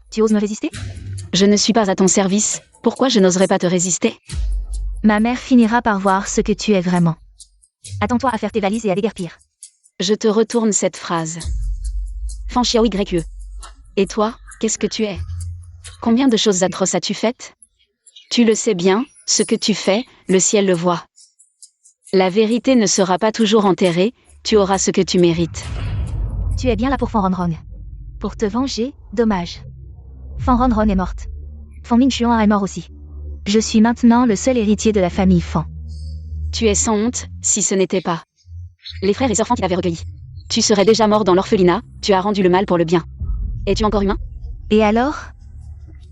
Tu oses me résister? Je ne suis pas à ton service, pourquoi je n'oserais pas te résister? Ma mère finira par voir ce que tu es vraiment. Attends-toi à faire tes valises et à déguerpir. Je te retourne cette phrase. Fan Xiao YE. Et toi, qu'est-ce que tu es? Combien de choses atroces as-tu faites? Tu le sais bien, ce que tu fais, le ciel le voit. La vérité ne sera pas toujours enterrée, tu auras ce que tu mérites. Tu es bien là pour Fan Ronron. Pour te venger, dommage. Fan Ronron est morte. Fan Minchuan est mort aussi. Je suis maintenant le seul héritier de la famille Fan. Tu es sans honte, si ce n'était pas les frères et sœurs Fan qui t'avaient recueilli. Tu serais déjà mort dans l'orphelinat, tu as rendu le mal pour le bien. Es-tu encore humain? Et alors?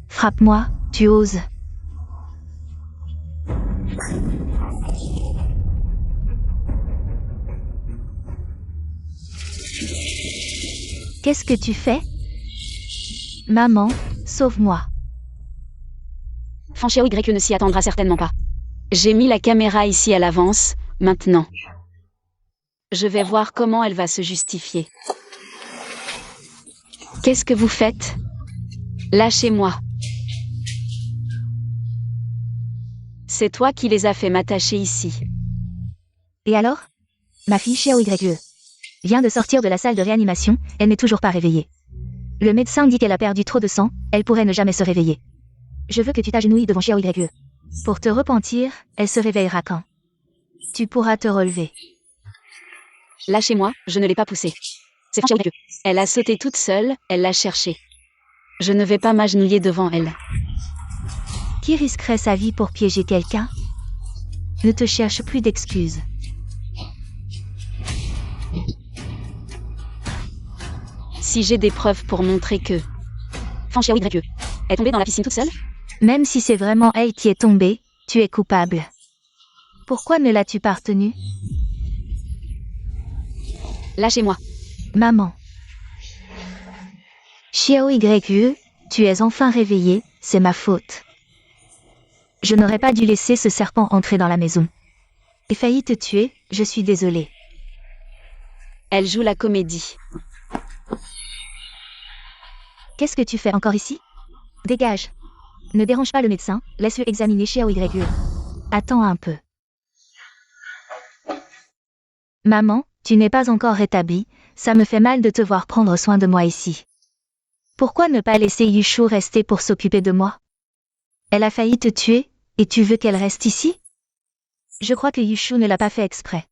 Frappe-moi, tu oses. Qu'est-ce que tu fais? Maman, sauve-moi. Fan Xiao YE ne s'y attendra certainement pas. J'ai mis la caméra ici à l'avance, maintenant. Je vais voir comment elle va se justifier. Qu'est-ce que vous faites? Lâchez-moi. C'est toi qui les as fait m'attacher ici. Et alors? Ma fille Xiao YE vient de sortir de la salle de réanimation, elle n'est toujours pas réveillée. Le médecin dit qu'elle a perdu trop de sang, elle pourrait ne jamais se réveiller. Je veux que tu t'agenouilles devant Xiao YE. Pour te repentir, elle se réveillera quand? Tu pourras te relever. Lâchez-moi, je ne l'ai pas poussée. C'est Fan Xiao YE. Elle a sauté toute seule, elle l'a cherchée. Je ne vais pas m'agenouiller devant elle. Qui risquerait sa vie pour piéger quelqu'un? Ne te cherche plus d'excuses. Si j'ai des preuves pour montrer que Fan Xiao YE est tombée dans la piscine toute seule? Même si c'est vraiment elle qui est tombée, tu es coupable. Pourquoi ne l'as-tu pas retenue? Lâchez-moi. Maman. Xiao YE, tu es enfin réveillée, c'est ma faute. Je n'aurais pas dû laisser ce serpent entrer dans la maison. J'ai failli te tuer, je suis désolée. Elle joue la comédie. Qu'est-ce que tu fais encore ici? Dégage. Ne dérange pas le médecin, laisse-le examiner Xiao YE. Attends un peu. Maman, tu n'es pas encore rétablie, ça me fait mal de te voir prendre soin de moi ici. Pourquoi ne pas laisser Yushu rester pour s'occuper de moi? Elle a failli te tuer, et tu veux qu'elle reste ici? Je crois que Yushu ne l'a pas fait exprès.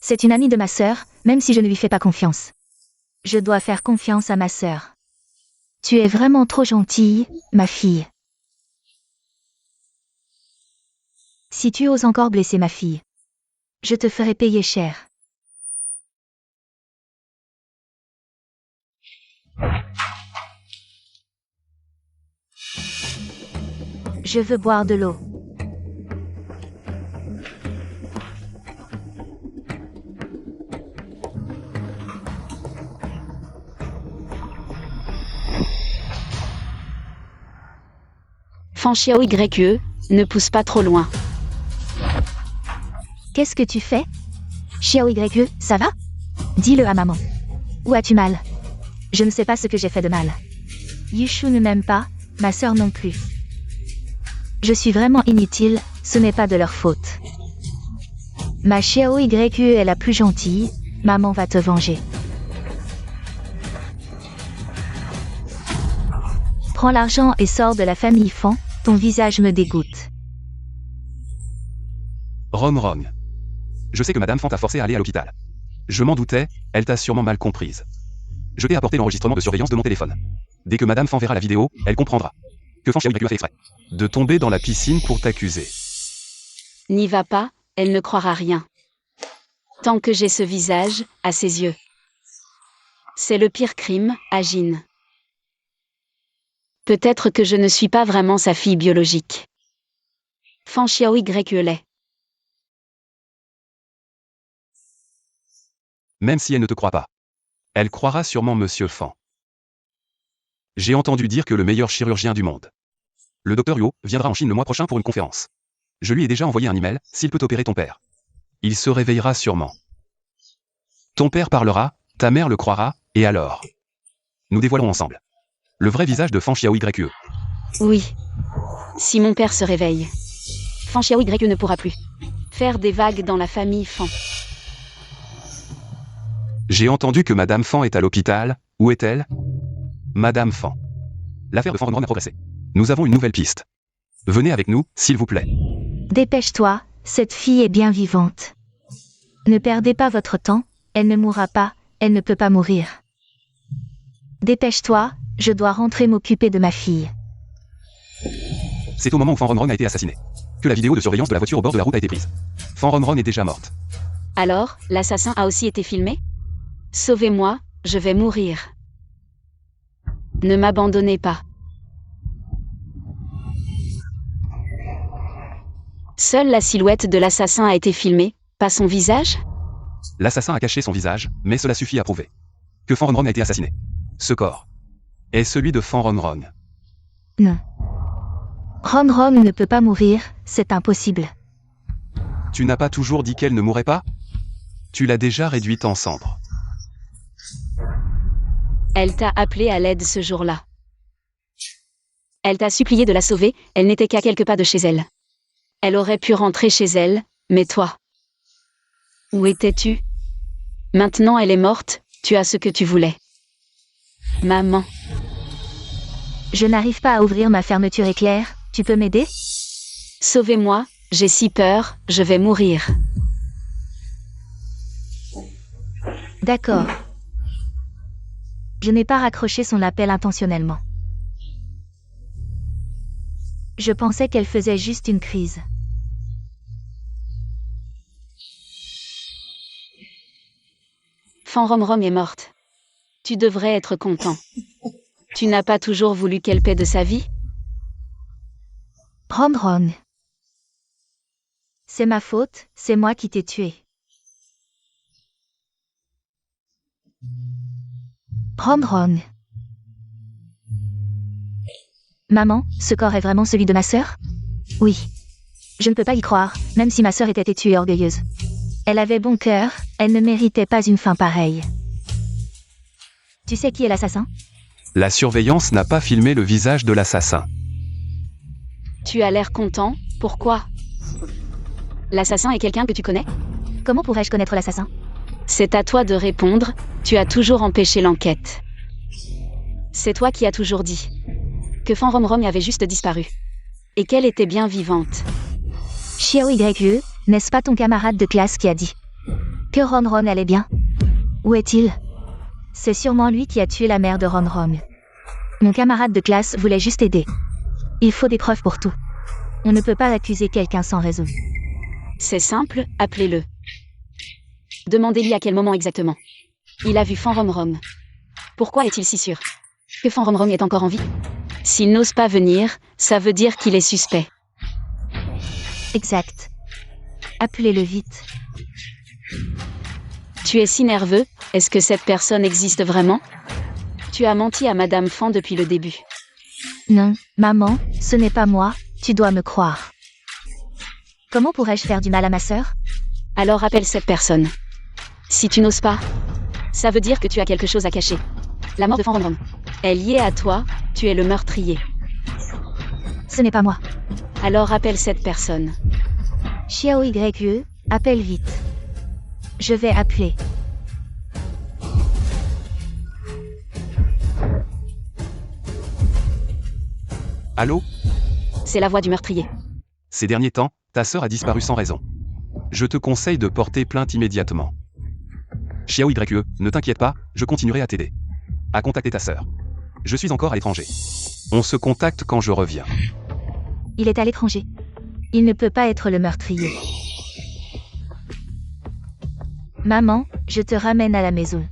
C'est une amie de ma sœur, même si je ne lui fais pas confiance. Je dois faire confiance à ma sœur. Tu es vraiment trop gentille, ma fille. Si tu oses encore blesser ma fille, je te ferai payer cher. Je veux boire de l'eau. Fan Xiao YE, ne pousse pas trop loin. Qu'est-ce que tu fais? Xiao YE, ça va? Dis-le à maman. Où as-tu mal? Je ne sais pas ce que j'ai fait de mal. Yushu ne m'aime pas, ma sœur non plus. Je suis vraiment inutile, ce n'est pas de leur faute. Ma Xiao YE est la plus gentille, maman va te venger. Prends l'argent et sors de la famille Fan, ton visage me dégoûte. Ron. Je sais que Madame Fan t'a forcé à aller à l'hôpital. Je m'en doutais, elle t'a sûrement mal comprise. Je t'ai apporté l'enregistrement de surveillance de mon téléphone. Dès que Madame Fan verra la vidéo, elle comprendra que Fan Xiao YE a fait exprès de tomber dans la piscine pour t'accuser. N'y va pas, elle ne croira rien. Tant que j'ai ce visage, à ses yeux. C'est le pire crime, Agine. Peut-être que je ne suis pas vraiment sa fille biologique. Fan Xiao YE l'est. Même si elle ne te croit pas. Elle croira sûrement Monsieur Fan. J'ai entendu dire que le meilleur chirurgien du monde, le docteur Huo, viendra en Chine le mois prochain pour une conférence. Je lui ai déjà envoyé un email, s'il peut opérer ton père. Il se réveillera sûrement. Ton père parlera, ta mère le croira, et alors nous dévoilerons ensemble le vrai visage de Fan Xiao YE. Oui. Si mon père se réveille, Fan Xiao YE ne pourra plus faire des vagues dans la famille Fan. J'ai entendu que Madame Fan est à l'hôpital. Où est-elle? Madame Fan. L'affaire de Fan Ron a progressé. Nous avons une nouvelle piste. Venez avec nous, s'il vous plaît. Dépêche-toi, cette fille est bien vivante. Ne perdez pas votre temps, elle ne mourra pas, elle ne peut pas mourir. Dépêche-toi, je dois rentrer m'occuper de ma fille. C'est au moment où Fan Ron a été assassiné que la vidéo de surveillance de la voiture au bord de la route a été prise. Fan Ron est déjà morte. Alors, l'assassin a aussi été filmé? Sauvez-moi, je vais mourir. Ne m'abandonnez pas. Seule la silhouette de l'assassin a été filmée, pas son visage? L'assassin a caché son visage, mais cela suffit à prouver que Fan Ron a été assassiné. Ce corps est celui de Fan Ron. Non. Ron ne peut pas mourir, c'est impossible. Tu n'as pas toujours dit qu'elle ne mourrait pas? Tu l'as déjà réduite en cendres. Elle t'a appelé à l'aide ce jour-là. Elle t'a supplié de la sauver, elle n'était qu'à quelques pas de chez elle. Elle aurait pu rentrer chez elle, mais toi. Où étais-tu? Maintenant elle est morte, tu as ce que tu voulais. Maman. Je n'arrive pas à ouvrir ma fermeture éclair, tu peux m'aider? Sauvez-moi, j'ai si peur, je vais mourir. D'accord. Je n'ai pas raccroché son appel intentionnellement. Je pensais qu'elle faisait juste une crise. Fan Rom est morte. Tu devrais être content. Tu n'as pas toujours voulu qu'elle paie de sa vie? Ron. C'est ma faute, c'est moi qui t'ai tué. Ron. Maman, ce corps est vraiment celui de ma sœur? Oui. Je ne peux pas y croire, même si ma sœur était têtue et orgueilleuse. Elle avait bon cœur, elle ne méritait pas une fin pareille. Tu sais qui est l'assassin? La surveillance n'a pas filmé le visage de l'assassin. Tu as l'air content, pourquoi? L'assassin est quelqu'un que tu connais? Comment pourrais-je connaître l'assassin? C'est à toi de répondre, tu as toujours empêché l'enquête. C'est toi qui as toujours dit que Fan Rom avait juste disparu. Et qu'elle était bien vivante. Xiao YE, n'est-ce pas ton camarade de classe qui a dit que Ron allait bien? Où est-il? C'est sûrement lui qui a tué la mère de Ron. Mon camarade de classe voulait juste aider. Il faut des preuves pour tout. On ne peut pas accuser quelqu'un sans raison. C'est simple, appelez-le. Demandez-lui à quel moment exactement. Il a vu Fan Rom. Pourquoi est-il si sûr que Fan Rom est encore en vie? S'il n'ose pas venir, ça veut dire qu'il est suspect. Exact. Appelez-le vite. Tu es si nerveux, est-ce que cette personne existe vraiment? Tu as menti à Madame Fan depuis le début. Non, maman, ce n'est pas moi, tu dois me croire. Comment pourrais-je faire du mal à ma sœur? Alors appelle cette personne. Si tu n'oses pas, ça veut dire que tu as quelque chose à cacher. La mort de Fan Rom est liée à toi, tu es le meurtrier. Ce n'est pas moi. Alors appelle cette personne. Xiao YE, appelle vite. Je vais appeler. Allô? C'est la voix du meurtrier. Ces derniers temps, ta sœur a disparu sans raison. Je te conseille de porter plainte immédiatement. Xiao YE, ne t'inquiète pas, je continuerai à t'aider. À contacter ta sœur. Je suis encore à l'étranger. On se contacte quand je reviens. Il est à l'étranger. Il ne peut pas être le meurtrier. Maman, je te ramène à la maison.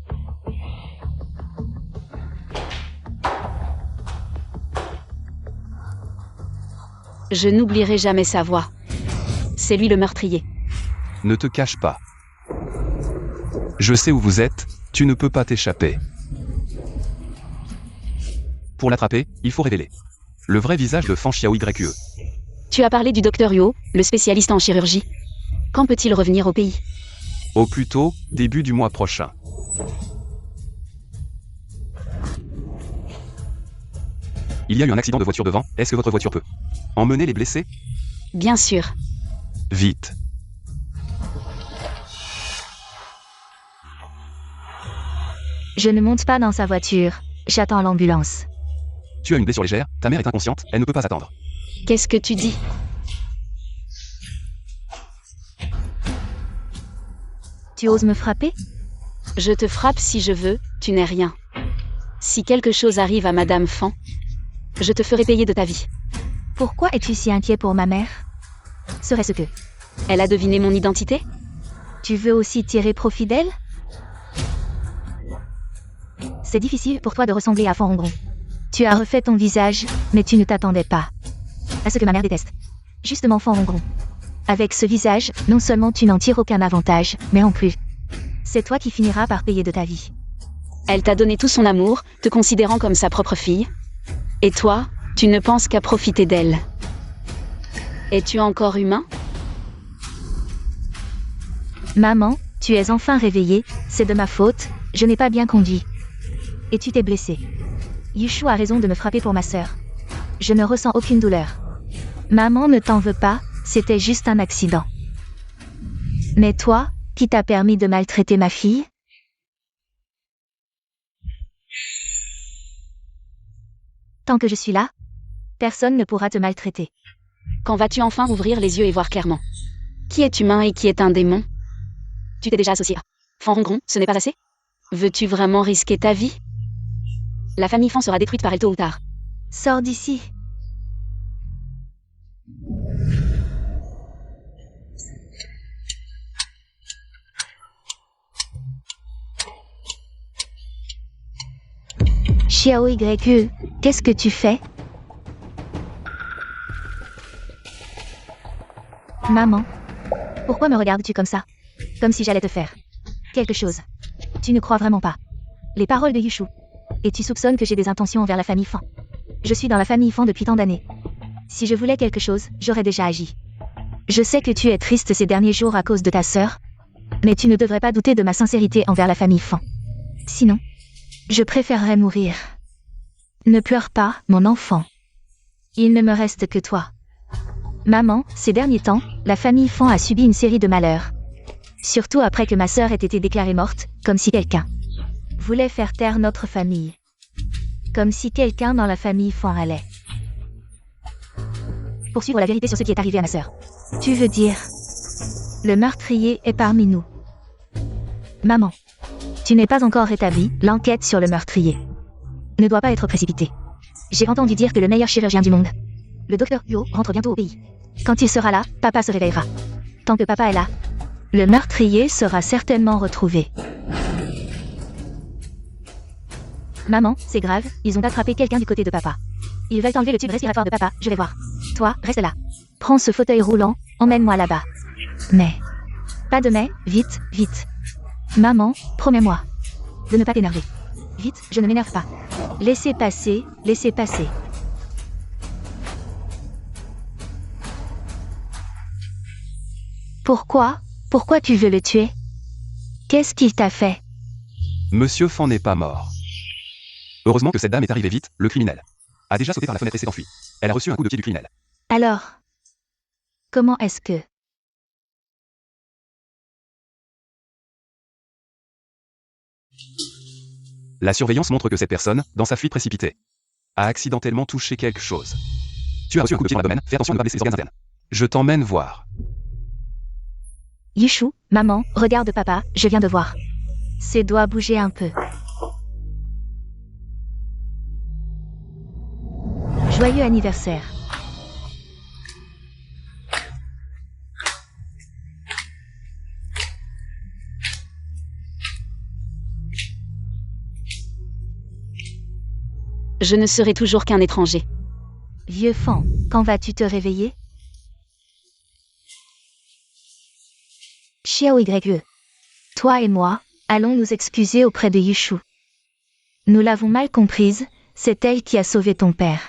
Je n'oublierai jamais sa voix. C'est lui le meurtrier. Ne te cache pas. Je sais où vous êtes, tu ne peux pas t'échapper. Pour l'attraper, il faut révéler le vrai visage de Fan Xiao YE. Tu as parlé du docteur Yuo, le spécialiste en chirurgie. Quand peut-il revenir au pays? Au plus tôt, début du mois prochain. Il y a eu un accident de voiture devant, est-ce que votre voiture peut emmener les blessés? Bien sûr. Vite. Je ne monte pas dans sa voiture. J'attends l'ambulance. Tu as une blessure légère, ta mère est inconsciente, elle ne peut pas attendre. Qu'est-ce que tu dis? Tu oses me frapper? Je te frappe si je veux, tu n'es rien. Si quelque chose arrive à Madame Fan, je te ferai payer de ta vie. Pourquoi es-tu si inquiet pour ma mère? Serait-ce que Elle a deviné mon identité? tu veux aussi tirer profit d'elle? C'est difficile pour toi de ressembler à Fan Hongron. Tu as refait ton visage, mais tu ne t'attendais pas à ce que ma mère déteste. Justement Fan Hongron. Avec ce visage, non seulement tu n'en tires aucun avantage, mais en plus, c'est toi qui finiras par payer de ta vie. Elle t'a donné tout son amour, te considérant comme sa propre fille. Et toi, tu ne penses qu'à profiter d'elle. Es-tu encore humain? Maman, tu es enfin réveillée, c'est de ma faute, je n'ai pas bien conduit. Et tu t'es blessée. Yushu a raison de me frapper pour ma sœur. Je ne ressens aucune douleur. Maman ne t'en veut pas, c'était juste un accident. Mais toi, qui t'a permis de maltraiter ma fille? Tant que je suis là, personne ne pourra te maltraiter. Quand vas-tu enfin ouvrir les yeux et voir clairement? Qui est humain et qui est un démon? Tu t'es déjà associé à Fan Hongron, ce n'est pas assez? Veux-tu vraiment risquer ta vie? La famille Fan sera détruite par elle tôt ou tard. Sors d'ici. Xiao YE, qu'est-ce que tu fais? Maman, pourquoi me regardes-tu comme ça? Comme si j'allais te faire quelque chose. Tu ne crois vraiment pas les paroles de Yushu. Et tu soupçonnes que j'ai des intentions envers la famille Fan. Je suis dans la famille Fan depuis tant d'années. Si je voulais quelque chose, j'aurais déjà agi. Je sais que tu es triste ces derniers jours à cause de ta sœur, mais tu ne devrais pas douter de ma sincérité envers la famille Fan. Sinon, je préférerais mourir. Ne pleure pas, mon enfant. Il ne me reste que toi. Maman, ces derniers temps, la famille Fan a subi une série de malheurs. Surtout après que ma sœur ait été déclarée morte, comme si quelqu'un voulait faire taire notre famille. Comme si quelqu'un dans la famille Fan allait poursuivre la vérité sur ce qui est arrivé à ma sœur. Tu veux dire, le meurtrier est parmi nous. Maman, tu n'es pas encore rétablie, l'enquête sur le meurtrier ne doit pas être précipitée. J'ai entendu dire que le meilleur chirurgien du monde, le docteur Yuo, rentre bientôt au pays. Quand il sera là, papa se réveillera. Tant que papa est là, le meurtrier sera certainement retrouvé. Maman, c'est grave, ils ont attrapé quelqu'un du côté de papa. Ils veulent enlever le tube respiratoire de papa, je vais voir. Toi, reste là. Prends ce fauteuil roulant, emmène-moi là-bas. Mais, pas de mais, vite, vite. Maman, promets-moi de ne pas t'énerver. Vite, je ne m'énerve pas. Laissez passer, laissez passer. Pourquoi tu veux le tuer? Qu'est-ce qu'il t'a fait? Monsieur Fan n'est pas mort. Heureusement que cette dame est arrivée vite, le criminel a déjà sauté par la fenêtre et s'est enfui. Elle a reçu un coup de pied du criminel. Alors, Comment est-ce que... La surveillance montre que cette personne, dans sa fuite précipitée, a accidentellement touché quelque chose. Tu as reçu un coup de pied dans l'abdomen, fais attention de ne pas blesser les organes internes. Je t'emmène voir. Yushu, maman, regarde papa, je viens de voir. Ses doigts bougeaient un peu. Joyeux anniversaire. Je ne serai toujours qu'un étranger. Vieux fan, quand vas-tu te réveiller? Xiao YE. Toi et moi, allons nous excuser auprès de Yushu. Nous l'avons mal comprise, c'est elle qui a sauvé ton père.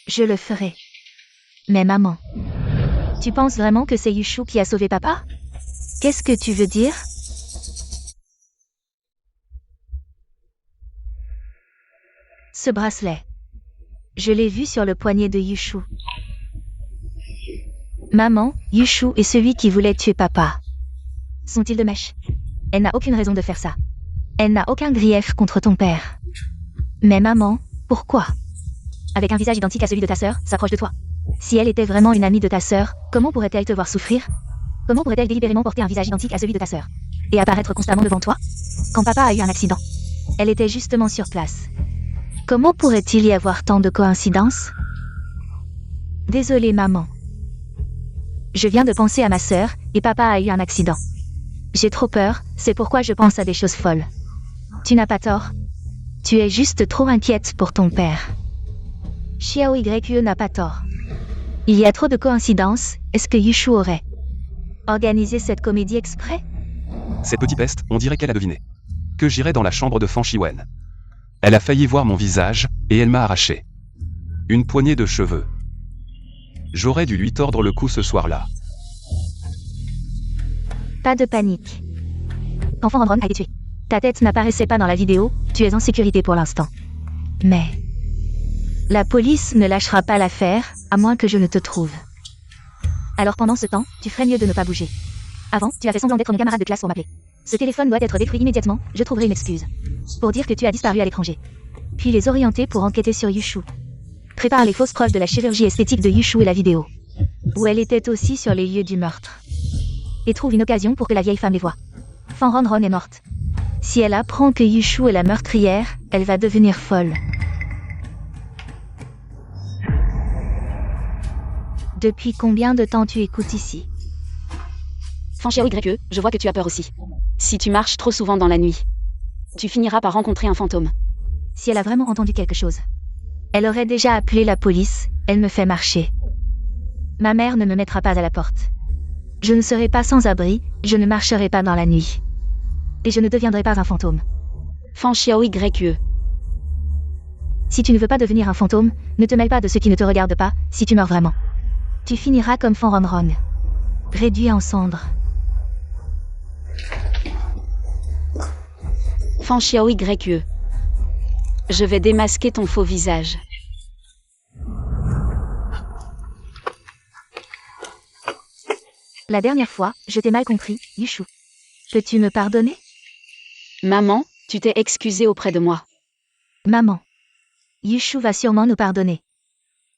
Je le ferai. Mais maman, tu penses vraiment que c'est Yushu qui a sauvé papa? Qu'est-ce que tu veux dire? Ce bracelet. Je l'ai vu sur le poignet de Yushu. Maman, Yushu est celui qui voulait tuer papa. Sont-ils de mèche? Elle n'a aucune raison de faire ça. Elle n'a aucun grief contre ton père. Mais maman, pourquoi? Avec un visage identique à celui de ta sœur, s'approche de toi. Si elle était vraiment une amie de ta sœur, comment pourrait-elle te voir souffrir? Comment pourrait-elle délibérément porter un visage identique à celui de ta sœur et apparaître constamment devant toi? Quand papa a eu un accident, elle était justement sur place. Comment pourrait-il y avoir tant de coïncidences? Désolée maman. Je viens de penser à ma sœur, et papa a eu un accident. J'ai trop peur, c'est pourquoi je pense à des choses folles. Tu n'as pas tort. Tu es juste trop inquiète pour ton père. Xiao YE n'a pas tort. Il y a trop de coïncidences, est-ce que Yushu aurait organisé cette comédie exprès? Cette petite peste, on dirait qu'elle a deviné. Que j'irai dans la chambre de Fan Shiwen. Elle a failli voir mon visage, et elle m'a arraché une poignée de cheveux. J'aurais dû lui tordre le cou ce soir-là. Pas de panique. Enfant Ron a été tué. Ta tête n'apparaissait pas dans la vidéo, tu es en sécurité pour l'instant. Mais... la police ne lâchera pas l'affaire, à moins que je ne te trouve. Alors pendant ce temps, tu ferais mieux de ne pas bouger. Avant, tu as fait semblant d'être mon camarade de classe pour m'appeler. Ce téléphone doit être détruit immédiatement, je trouverai une excuse. Pour dire que tu as disparu à l'étranger. Puis les orienter pour enquêter sur Yushu. Prépare les fausses preuves de la chirurgie esthétique de Yushu et la vidéo. Où elle était aussi sur les lieux du meurtre. Et trouve une occasion pour que la vieille femme les voie. Fan Ron est morte. Si elle apprend que Yushu est la meurtrière, elle va devenir folle. Depuis combien de temps tu écoutes ici? Fan Xiao YE, je vois que tu as peur aussi. Si tu marches trop souvent dans la nuit, tu finiras par rencontrer un fantôme. Si elle a vraiment entendu quelque chose, elle aurait déjà appelé la police, elle me fait marcher. Ma mère ne me mettra pas à la porte. Je ne serai pas sans abri, je ne marcherai pas dans la nuit. Et je ne deviendrai pas un fantôme. Fan Xiao YE. Si tu ne veux pas devenir un fantôme, ne te mêle pas de ceux qui ne te regardent pas, si tu meurs vraiment. Tu finiras comme Fan Ron. Réduit en cendres. Fan Xiao YE. Je vais démasquer ton faux visage. La dernière fois, je t'ai mal compris, Yushu. Peux-tu me pardonner? Maman, tu t'es excusée auprès de moi. Maman. Yushu va sûrement nous pardonner.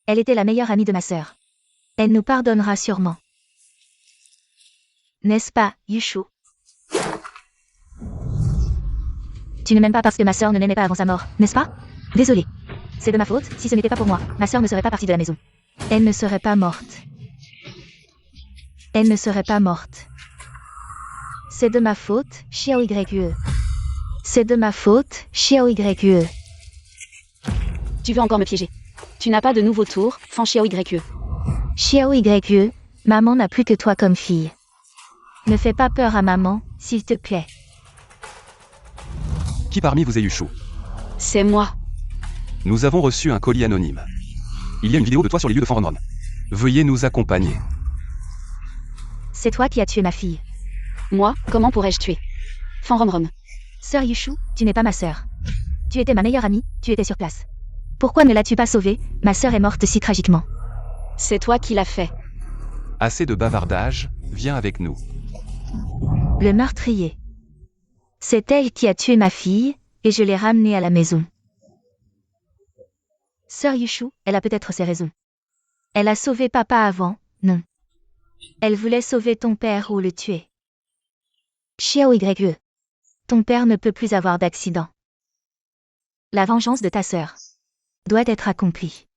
Elle était la meilleure amie de ma sœur. Elle nous pardonnera sûrement. N'est-ce pas, Yushu? Tu ne m'aimes pas parce que ma sœur ne m'aimait pas avant sa mort, n'est-ce pas? Désolée. C'est de ma faute, si ce n'était pas pour moi, ma sœur ne serait pas partie de la maison. Elle ne serait pas morte. Elle ne serait pas morte. C'est de ma faute, Xiao YE. C'est de ma faute, Xiao YE. Tu veux encore me piéger. Tu n'as pas de nouveau tour, Fan Xiao YE. Xiao YE, maman n'a plus que toi comme fille. Ne fais pas peur à maman, s'il te plaît. Qui parmi vous est Yushu? C'est moi. Nous avons reçu un colis anonyme. Il y a une vidéo de toi sur les lieux de Fan Ron. Veuillez nous accompagner. C'est toi qui as tué ma fille. Moi, comment pourrais-je tuer? Fan Ron. Sœur Yushu, tu n'es pas ma sœur. Tu étais ma meilleure amie, tu étais sur place. Pourquoi ne l'as-tu pas sauvée? Ma sœur est morte si tragiquement. C'est toi qui l'as fait. Assez de bavardage, viens avec nous. Le meurtrier. C'est elle qui a tué ma fille, et je l'ai ramenée à la maison. Sœur Yushu, elle a peut-être ses raisons. Elle a sauvé papa avant, non. Elle voulait sauver ton père ou le tuer. Xiao Ye. Ton père ne peut plus avoir d'accident. La vengeance de ta sœur doit être accomplie.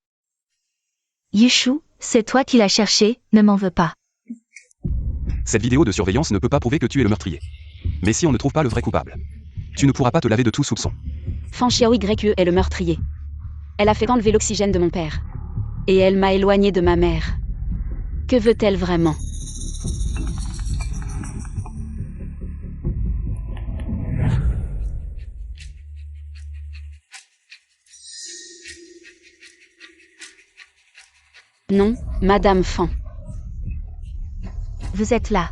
Yushu, c'est toi qui l'as cherché, ne m'en veux pas. Cette vidéo de surveillance ne peut pas prouver que tu es le meurtrier. Mais si on ne trouve pas le vrai coupable, tu ne pourras pas te laver de tout soupçon. Fan Xiao Ye est le meurtrier. Elle a fait enlever l'oxygène de mon père. Et elle m'a éloigné de ma mère. Que veut-elle vraiment? Non, Madame Fan. Vous êtes là.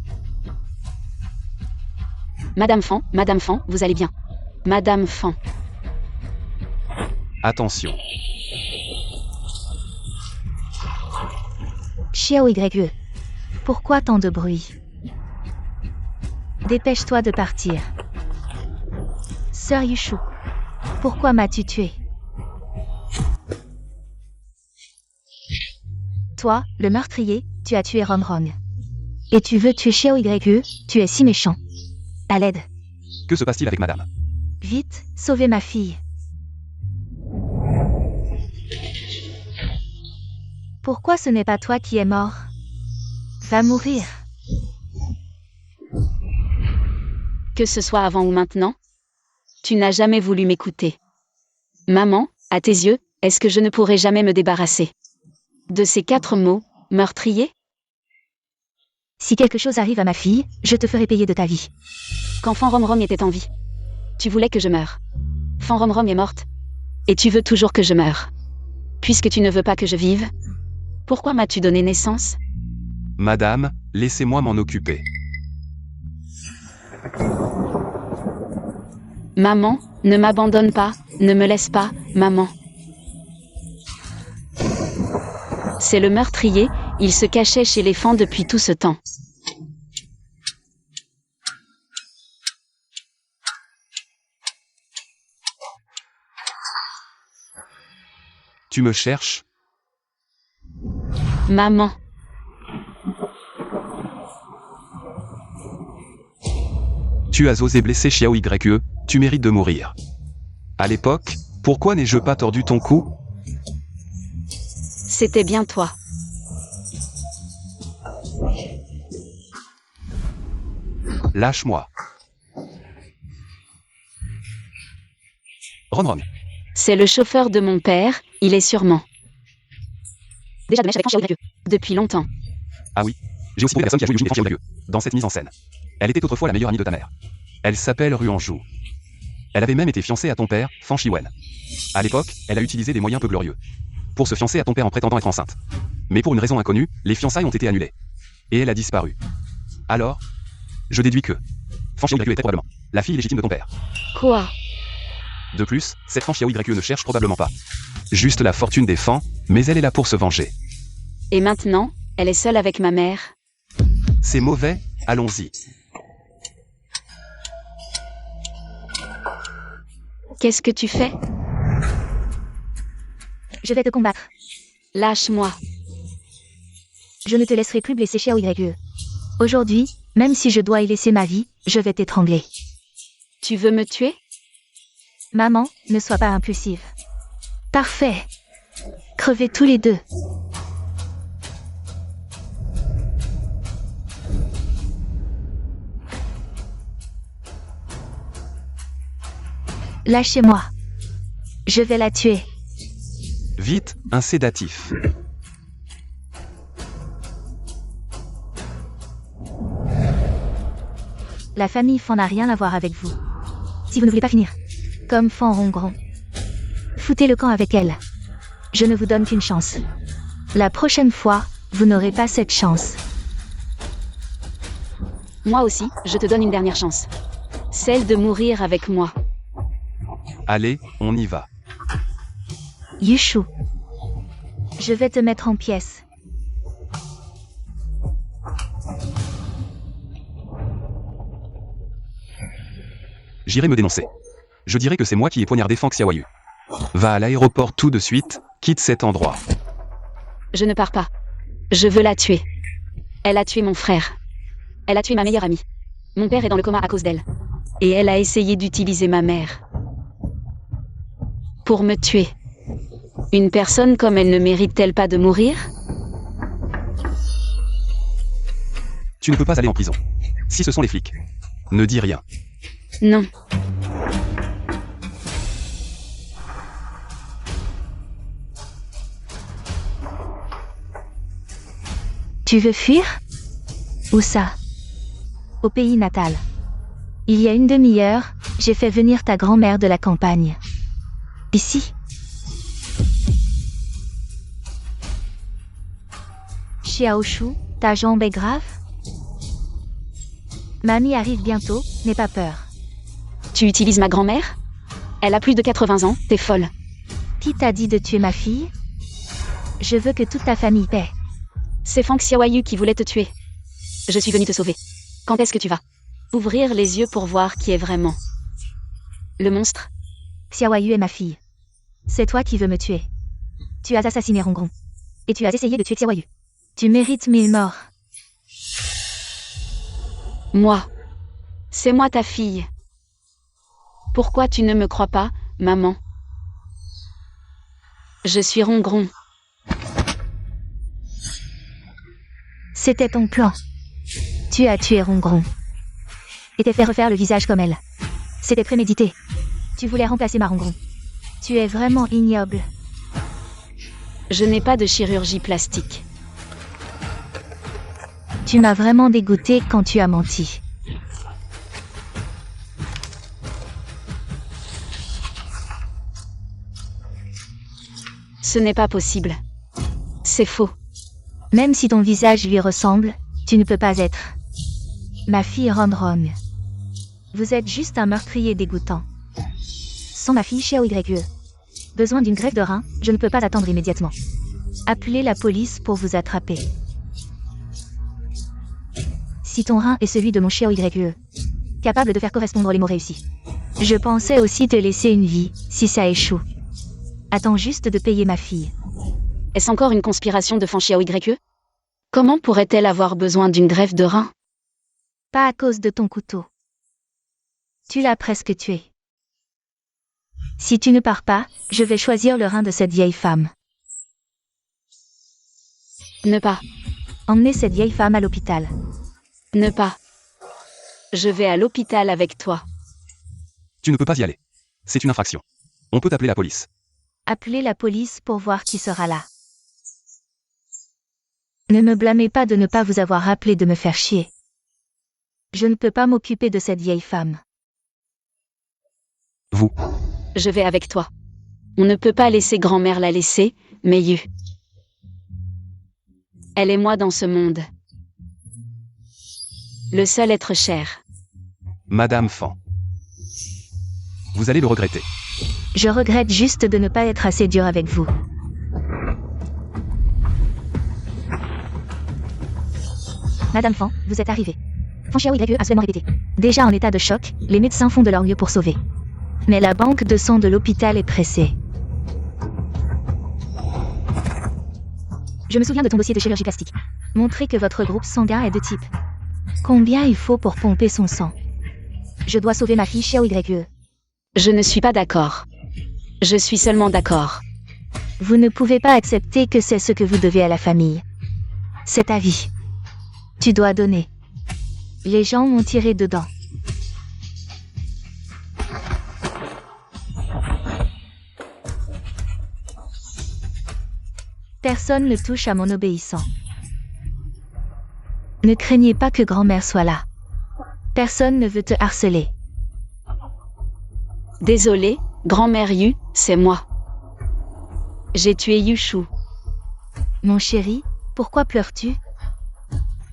Madame Fan, vous allez bien. Madame Fan. Attention. Xiao Ye. Pourquoi tant de bruit? Dépêche-toi de partir. Sœur Yushu, pourquoi m'as-tu tué? Toi, le meurtrier, tu as tué Ronron. Et tu veux tuer Xiao Ye, tu es si méchant. À l'aide. Que se passe-t-il avec madame? Vite, sauvez ma fille. Pourquoi ce n'est pas toi qui es mort? Va mourir. Que ce soit avant ou maintenant, tu n'as jamais voulu m'écouter. Maman, à tes yeux, est-ce que je ne pourrai jamais me débarrasser de ces 4 mots, meurtrier? Si quelque chose arrive à ma fille, je te ferai payer de ta vie. Quand Fan Romrom était en vie, tu voulais que je meure. Fan Romrom est morte. Et tu veux toujours que je meure. Puisque tu ne veux pas que je vive, pourquoi m'as-tu donné naissance? Madame, laissez-moi m'en occuper. Maman, ne m'abandonne pas, ne me laisse pas, maman. C'est le meurtrier, il se cachait chez les Fan depuis tout ce temps. Tu me cherches? Maman. Tu as osé blesser Xiao Ye, tu mérites de mourir. À l'époque, pourquoi n'ai-je pas tordu ton cou? C'était bien toi. Lâche-moi. Ron. C'est le chauffeur de mon père, il est sûrement. Déjà de mèche avec Fan Xiao Ye. Depuis longtemps. Ah oui, j'ai aussi trouvé la personne qui a joué Yushu et Fan Xiao Ye dans cette mise en scène. Elle était autrefois la meilleure amie de ta mère. Elle s'appelle Ruanju. Elle avait même été fiancée à ton père, Fan Shiwen. À l'époque, elle a utilisé des moyens peu glorieux pour se fiancer à ton père en prétendant être enceinte. Mais pour une raison inconnue, les fiançailles ont été annulées. Et elle a disparu. Alors, je déduis que Fan Xiao Ye était probablement la fille légitime de ton père. Quoi? De plus, cette Fan Xiao Ye ne cherche probablement pas juste la fortune des Fan, mais elle est là pour se venger. Et maintenant, elle est seule avec ma mère. C'est mauvais, allons-y. Qu'est-ce que tu fais? Je vais te combattre. Lâche-moi. Je ne te laisserai plus blesser Xiao Ye. Aujourd'hui, même si je dois y laisser ma vie, je vais t'étrangler. Tu veux me tuer? Maman, ne sois pas impulsive. Parfait. Crevez tous les deux. Lâchez-moi. Je vais la tuer. Vite, un sédatif. La famille Fan n'a rien à voir avec vous. Si vous ne voulez pas finir comme Fan Rongron, foutez le camp avec elle. Je ne vous donne qu'une chance. La prochaine fois, vous n'aurez pas cette chance. Moi aussi, je te donne une dernière chance. Celle de mourir avec moi. Allez, on y va. Yushu. Je vais te mettre en pièces. J'irai me dénoncer. Je dirai que c'est moi qui ai poignardé Fang Xiaoyu. Va à l'aéroport tout de suite, quitte cet endroit. Je ne pars pas. Je veux la tuer. Elle a tué mon frère. Elle a tué ma meilleure amie. Mon père est dans le coma à cause d'elle. Et elle a essayé d'utiliser ma mère. Pour me tuer. Une personne comme elle ne mérite-t-elle pas de mourir? Tu ne peux pas aller en prison. Si ce sont les flics. Ne dis rien. Non. Tu veux fuir? Où ça? Au pays natal. Il y a une demi-heure, j'ai fait venir ta grand-mère de la campagne. Ici. Xiaoshu, ta jambe est grave? Mamie arrive bientôt, n'aie pas peur. Tu utilises ma grand-mère? Elle a plus de 80 ans, t'es folle. Qui t'a dit de tuer ma fille? Je veux que toute ta famille paie. C'est Fang Xiaoyu qui voulait te tuer. Je suis venue te sauver. Quand est-ce que tu vas ouvrir les yeux pour voir qui est vraiment le monstre? Xiaoyu est ma fille. C'est toi qui veux me tuer. Tu as assassiné Rongron. Et tu as essayé de tuer Xiaoyu. Tu mérites 1000 morts. Moi. C'est moi ta fille. Pourquoi tu ne me crois pas, maman? Je suis Rongron. C'était ton plan. Tu as tué Rongron. Et t'es fait refaire le visage comme elle. C'était prémédité. Tu voulais remplacer ma Rongron. Tu es vraiment ignoble. Je n'ai pas de chirurgie plastique. Tu m'as vraiment dégoûté quand tu as menti. Ce n'est pas possible. C'est faux. Même si ton visage lui ressemble, tu ne peux pas être ma fille Ron. Vous êtes juste un meurtrier dégoûtant. Sans ma fille Xiaoyu. Besoin d'une greffe de rein, je ne peux pas attendre immédiatement. Appelez la police pour vous attraper. Si ton rein est celui de mon Xiaoyu, capable de faire correspondre les mots réussis. Je pensais aussi te laisser une vie, si ça échoue. Attends juste de payer ma fille. Est-ce encore une conspiration de Fang Xiaoyu? Comment pourrait-elle avoir besoin d'une greffe de rein? Pas à cause de ton couteau. Tu l'as presque tué. Si tu ne pars pas, je vais choisir le rein de cette vieille femme. Ne pas. Emmenez cette vieille femme à l'hôpital. Ne pas. Je vais à l'hôpital avec toi. Tu ne peux pas y aller. C'est une infraction. On peut appeler la police. Appelez la police pour voir qui sera là. Ne me blâmez pas de ne pas vous avoir appelé de me faire chier. Je ne peux pas m'occuper de cette vieille femme. Vous. Je vais avec toi. On ne peut pas laisser grand-mère la laisser, Meiyu. Elle et moi dans ce monde. Le seul être cher. Madame Fan. Vous allez le regretter. Je regrette juste de ne pas être assez dur avec vous. Madame Fan, vous êtes arrivée. Fang Xiaoyu a seulement répété. Déjà en état de choc, les médecins font de leur mieux pour sauver. Mais la banque de sang de l'hôpital est pressée. Je me souviens de ton dossier de chirurgie plastique. Montrez que votre groupe sanguin est de type. Combien il faut pour pomper son sang? Je dois sauver ma fille Xiaoyu. Je ne suis pas d'accord. Je suis seulement d'accord. Vous ne pouvez pas accepter que c'est ce que vous devez à la famille. C'est ta vie. Tu dois donner. Les gens m'ont tiré dedans. Personne ne touche à mon obéissant. Ne craignez pas que grand-mère soit là. Personne ne veut te harceler. Désolé, grand-mère Yu, c'est moi. J'ai tué Yushu. Mon chéri, pourquoi pleures-tu?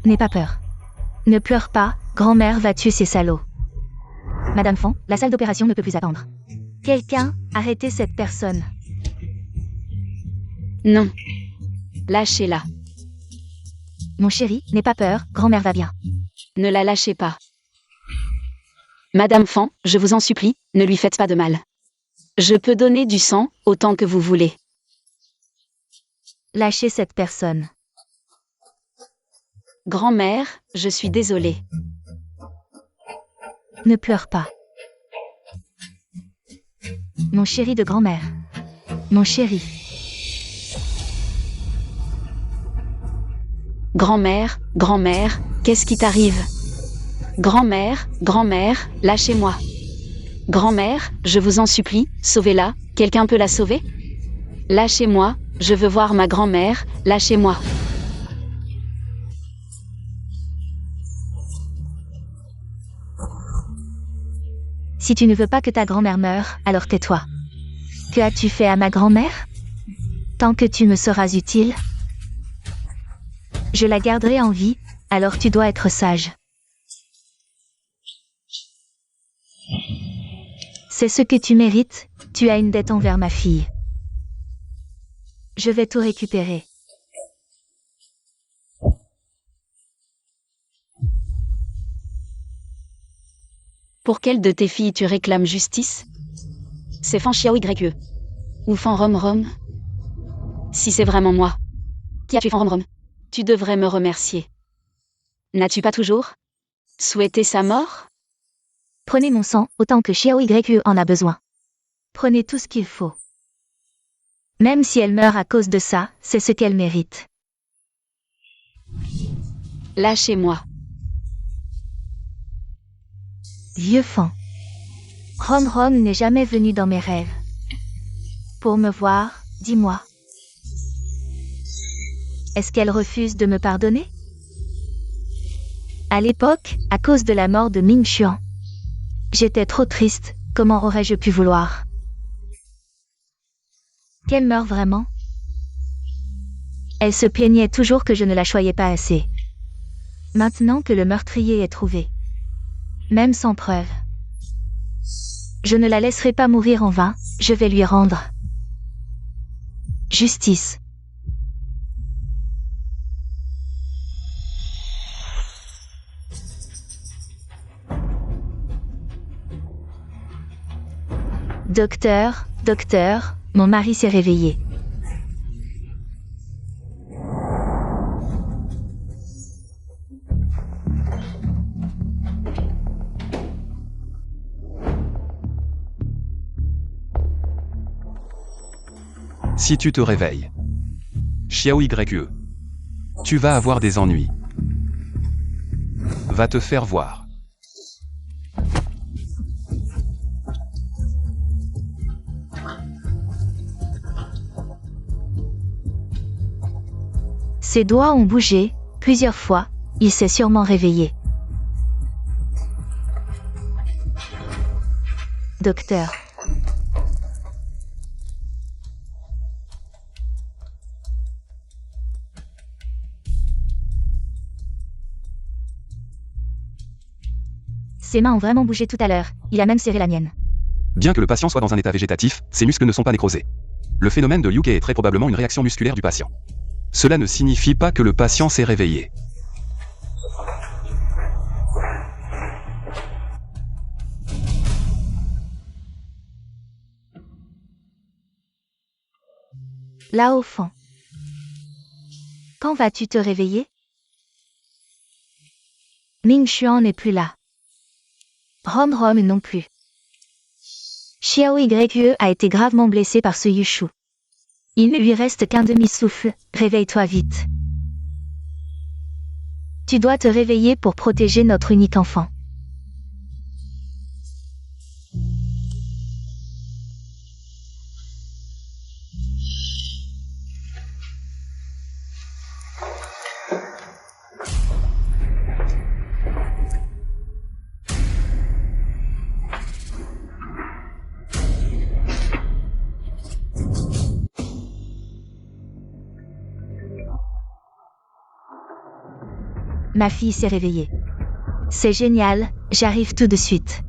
N'aie pas peur. Ne pleure pas, grand-mère va tuer ces salauds. Madame Fan, la salle d'opération ne peut plus attendre. Quelqu'un, arrêtez cette personne. Non. Lâchez-la. Mon chéri, n'aie pas peur, grand-mère va bien. Ne la lâchez pas. Madame Fan, je vous en supplie, ne lui faites pas de mal. Je peux donner du sang, autant que vous voulez. Lâchez cette personne. Grand-mère, je suis désolée. Ne pleure pas. Mon chéri de grand-mère. Mon chéri. Grand-mère, grand-mère, qu'est-ce qui t'arrive? Grand-mère, grand-mère, lâchez-moi. Grand-mère, je vous en supplie, sauvez-la, quelqu'un peut la sauver? Lâchez-moi, je veux voir ma grand-mère, lâchez-moi. Si tu ne veux pas que ta grand-mère meure, alors tais-toi. Que as-tu fait à ma grand-mère? Tant que tu me seras utile, je la garderai en vie, alors tu dois être sage. C'est ce que tu mérites, tu as une dette envers ma fille. Je vais tout récupérer. Pour quelle de tes filles tu réclames justice? C'est Fan Xiao YE. Ou Fan Rom Rom? Si c'est vraiment moi. Qui a tué Fan Rom Rom? Tu devrais me remercier. N'as-tu pas toujours souhaité sa mort? Prenez mon sang, autant que Xiao YE en a besoin. Prenez tout ce qu'il faut. Même si elle meurt à cause de ça, c'est ce qu'elle mérite. Lâchez-moi. Vieux fan. Rom Rom n'est jamais venu dans mes rêves. Pour me voir, dis-moi. Est-ce qu'elle refuse de me pardonner? À l'époque, à cause de la mort de Ming Xuan, j'étais trop triste, comment aurais-je pu vouloir qu'elle meure vraiment? Elle se plaignait toujours que je ne la choyais pas assez. Maintenant que le meurtrier est trouvé, même sans preuve, je ne la laisserai pas mourir en vain, je vais lui rendre justice. Docteur, docteur, mon mari s'est réveillé. Si tu te réveilles, Xiao YE, tu vas avoir des ennuis. Va te faire voir. Ses doigts ont bougé, plusieurs fois, il s'est sûrement réveillé. Docteur. Ses mains ont vraiment bougé tout à l'heure, il a même serré la mienne. Bien que le patient soit dans un état végétatif, ses muscles ne sont pas nécrosés. Le phénomène de Liu Ke est très probablement une réaction musculaire du patient. Cela ne signifie pas que le patient s'est réveillé. Là au fond. Quand vas-tu te réveiller? Ming Xuan n'est plus là. Rom Rom non plus. Xiao YE a été gravement blessé par ce Yushu. Il ne lui reste qu'un demi-souffle, réveille-toi vite. Tu dois te réveiller pour protéger notre unique enfant. Ma fille s'est réveillée. C'est génial, j'arrive tout de suite.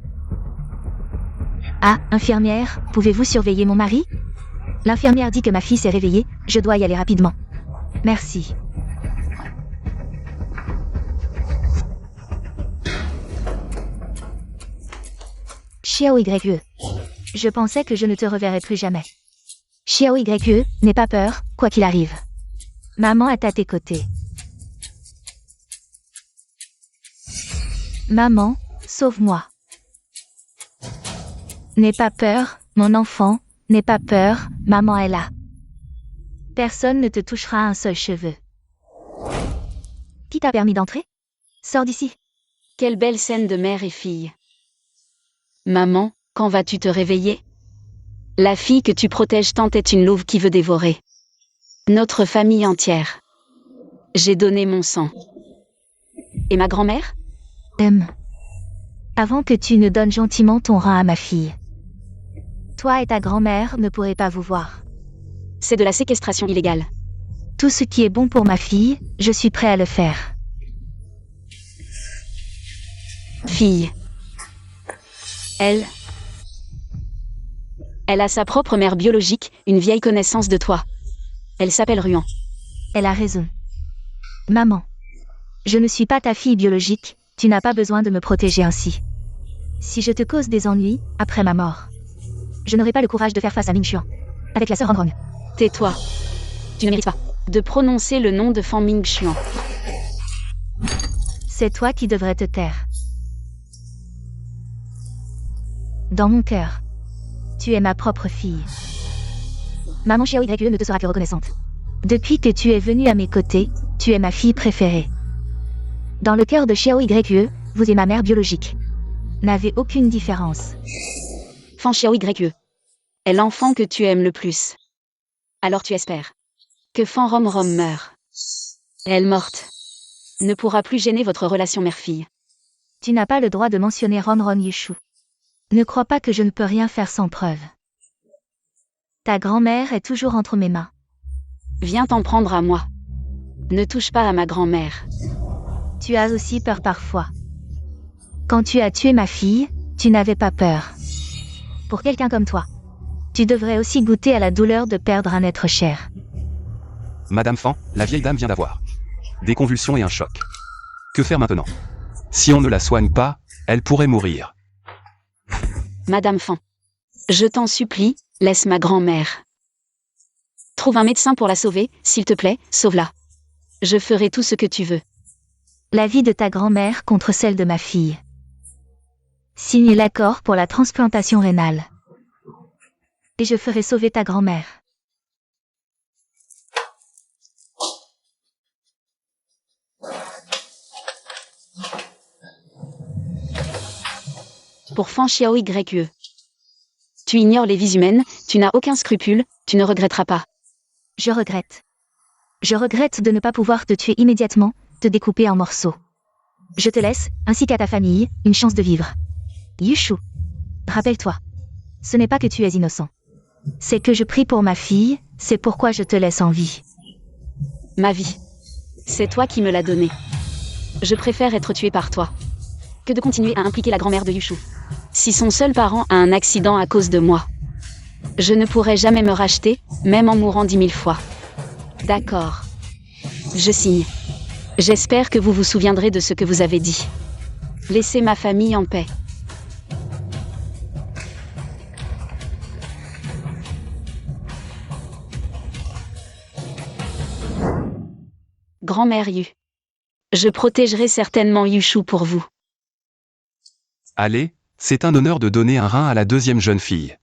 Ah, infirmière, pouvez-vous surveiller mon mari? L'infirmière dit que ma fille s'est réveillée, je dois y aller rapidement. Merci. Xiao YE. Je pensais que je ne te reverrais plus jamais. Xiao YE, n'aie pas peur, quoi qu'il arrive. Maman est à tes côtés. Maman, sauve-moi. N'aie pas peur, mon enfant, n'aie pas peur, maman est là. Personne ne te touchera un seul cheveu. Qui t'a permis d'entrer? Sors d'ici. Quelle belle scène de mère et fille. Maman, quand vas-tu te réveiller? La fille que tu protèges tant est une louve qui veut dévorer notre famille entière. J'ai donné mon sang. Et ma grand-mère? Avant que tu ne donnes gentiment ton rein à ma fille. Toi et ta grand-mère ne pourrez pas vous voir. C'est de la séquestration illégale. Tout ce qui est bon pour ma fille, je suis prêt à le faire. Fille. Elle a sa propre mère biologique, une vieille connaissance de toi. Elle s'appelle Ruan. Elle a raison. Maman. Je ne suis pas ta fille biologique, tu n'as pas besoin de me protéger ainsi. Si je te cause des ennuis, après ma mort, je n'aurai pas le courage de faire face à Ming Xuan. Avec la sœur Rongrong. Tais-toi. Tu ne mérites pas de prononcer le nom de Fan Ming Xuan. C'est toi qui devrais te taire. Dans mon cœur, tu es ma propre fille. Maman Xiao YE ne te sera que reconnaissante. Depuis que tu es venue à mes côtés, tu es ma fille préférée. Dans le cœur de Xiao YE, vous et ma mère biologique n'avez aucune différence. Fan Xiao YE est l'enfant que tu aimes le plus. Alors tu espères que Fan Rom Rom meure. Elle morte ne pourra plus gêner votre relation mère-fille. Tu n'as pas le droit de mentionner Ron Ron Yushu. Ne crois pas que je ne peux rien faire sans preuve. Ta grand-mère est toujours entre mes mains. Viens t'en prendre à moi. Ne touche pas à ma grand-mère. Tu as aussi peur parfois. Quand tu as tué ma fille, tu n'avais pas peur. Pour quelqu'un comme toi, tu devrais aussi goûter à la douleur de perdre un être cher. Madame Fan, la vieille dame vient d'avoir des convulsions et un choc. Que faire maintenant? Si on ne la soigne pas, elle pourrait mourir. Madame Fan, je t'en supplie, laisse ma grand-mère. Trouve un médecin pour la sauver, s'il te plaît, sauve-la. Je ferai tout ce que tu veux. La vie de ta grand-mère contre celle de ma fille. Signe l'accord pour la transplantation rénale. Et je ferai sauver ta grand-mère. Pour Fan Xiao YE. Tu ignores les vies humaines, tu n'as aucun scrupule, tu ne regretteras pas. Je regrette. Je regrette de ne pas pouvoir te tuer immédiatement, te découper en morceaux. Je te laisse, ainsi qu'à ta famille, une chance de vivre. Yushu. Rappelle-toi. Ce n'est pas que tu es innocent. C'est que je prie pour ma fille, c'est pourquoi je te laisse en vie. Ma vie. C'est toi qui me l'as donnée. Je préfère être tuée par toi que de continuer à impliquer la grand-mère de Yushu. Si son seul parent a un accident à cause de moi, je ne pourrai jamais me racheter, même en mourant 10 000 fois. D'accord. Je signe. J'espère que vous vous souviendrez de ce que vous avez dit. Laissez ma famille en paix. Grand-mère Yu. Je protégerai certainement Yushu pour vous. Allez, c'est un honneur de donner un rein à la deuxième jeune fille.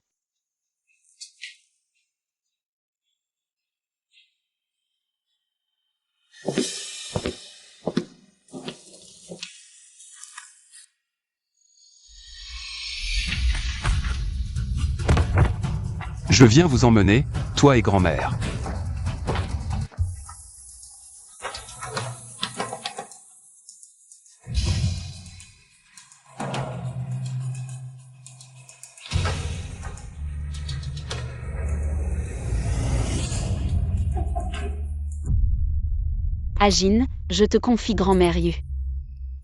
Je viens vous emmener, toi et grand-mère. Ajin, je te confie grand-mère Yu.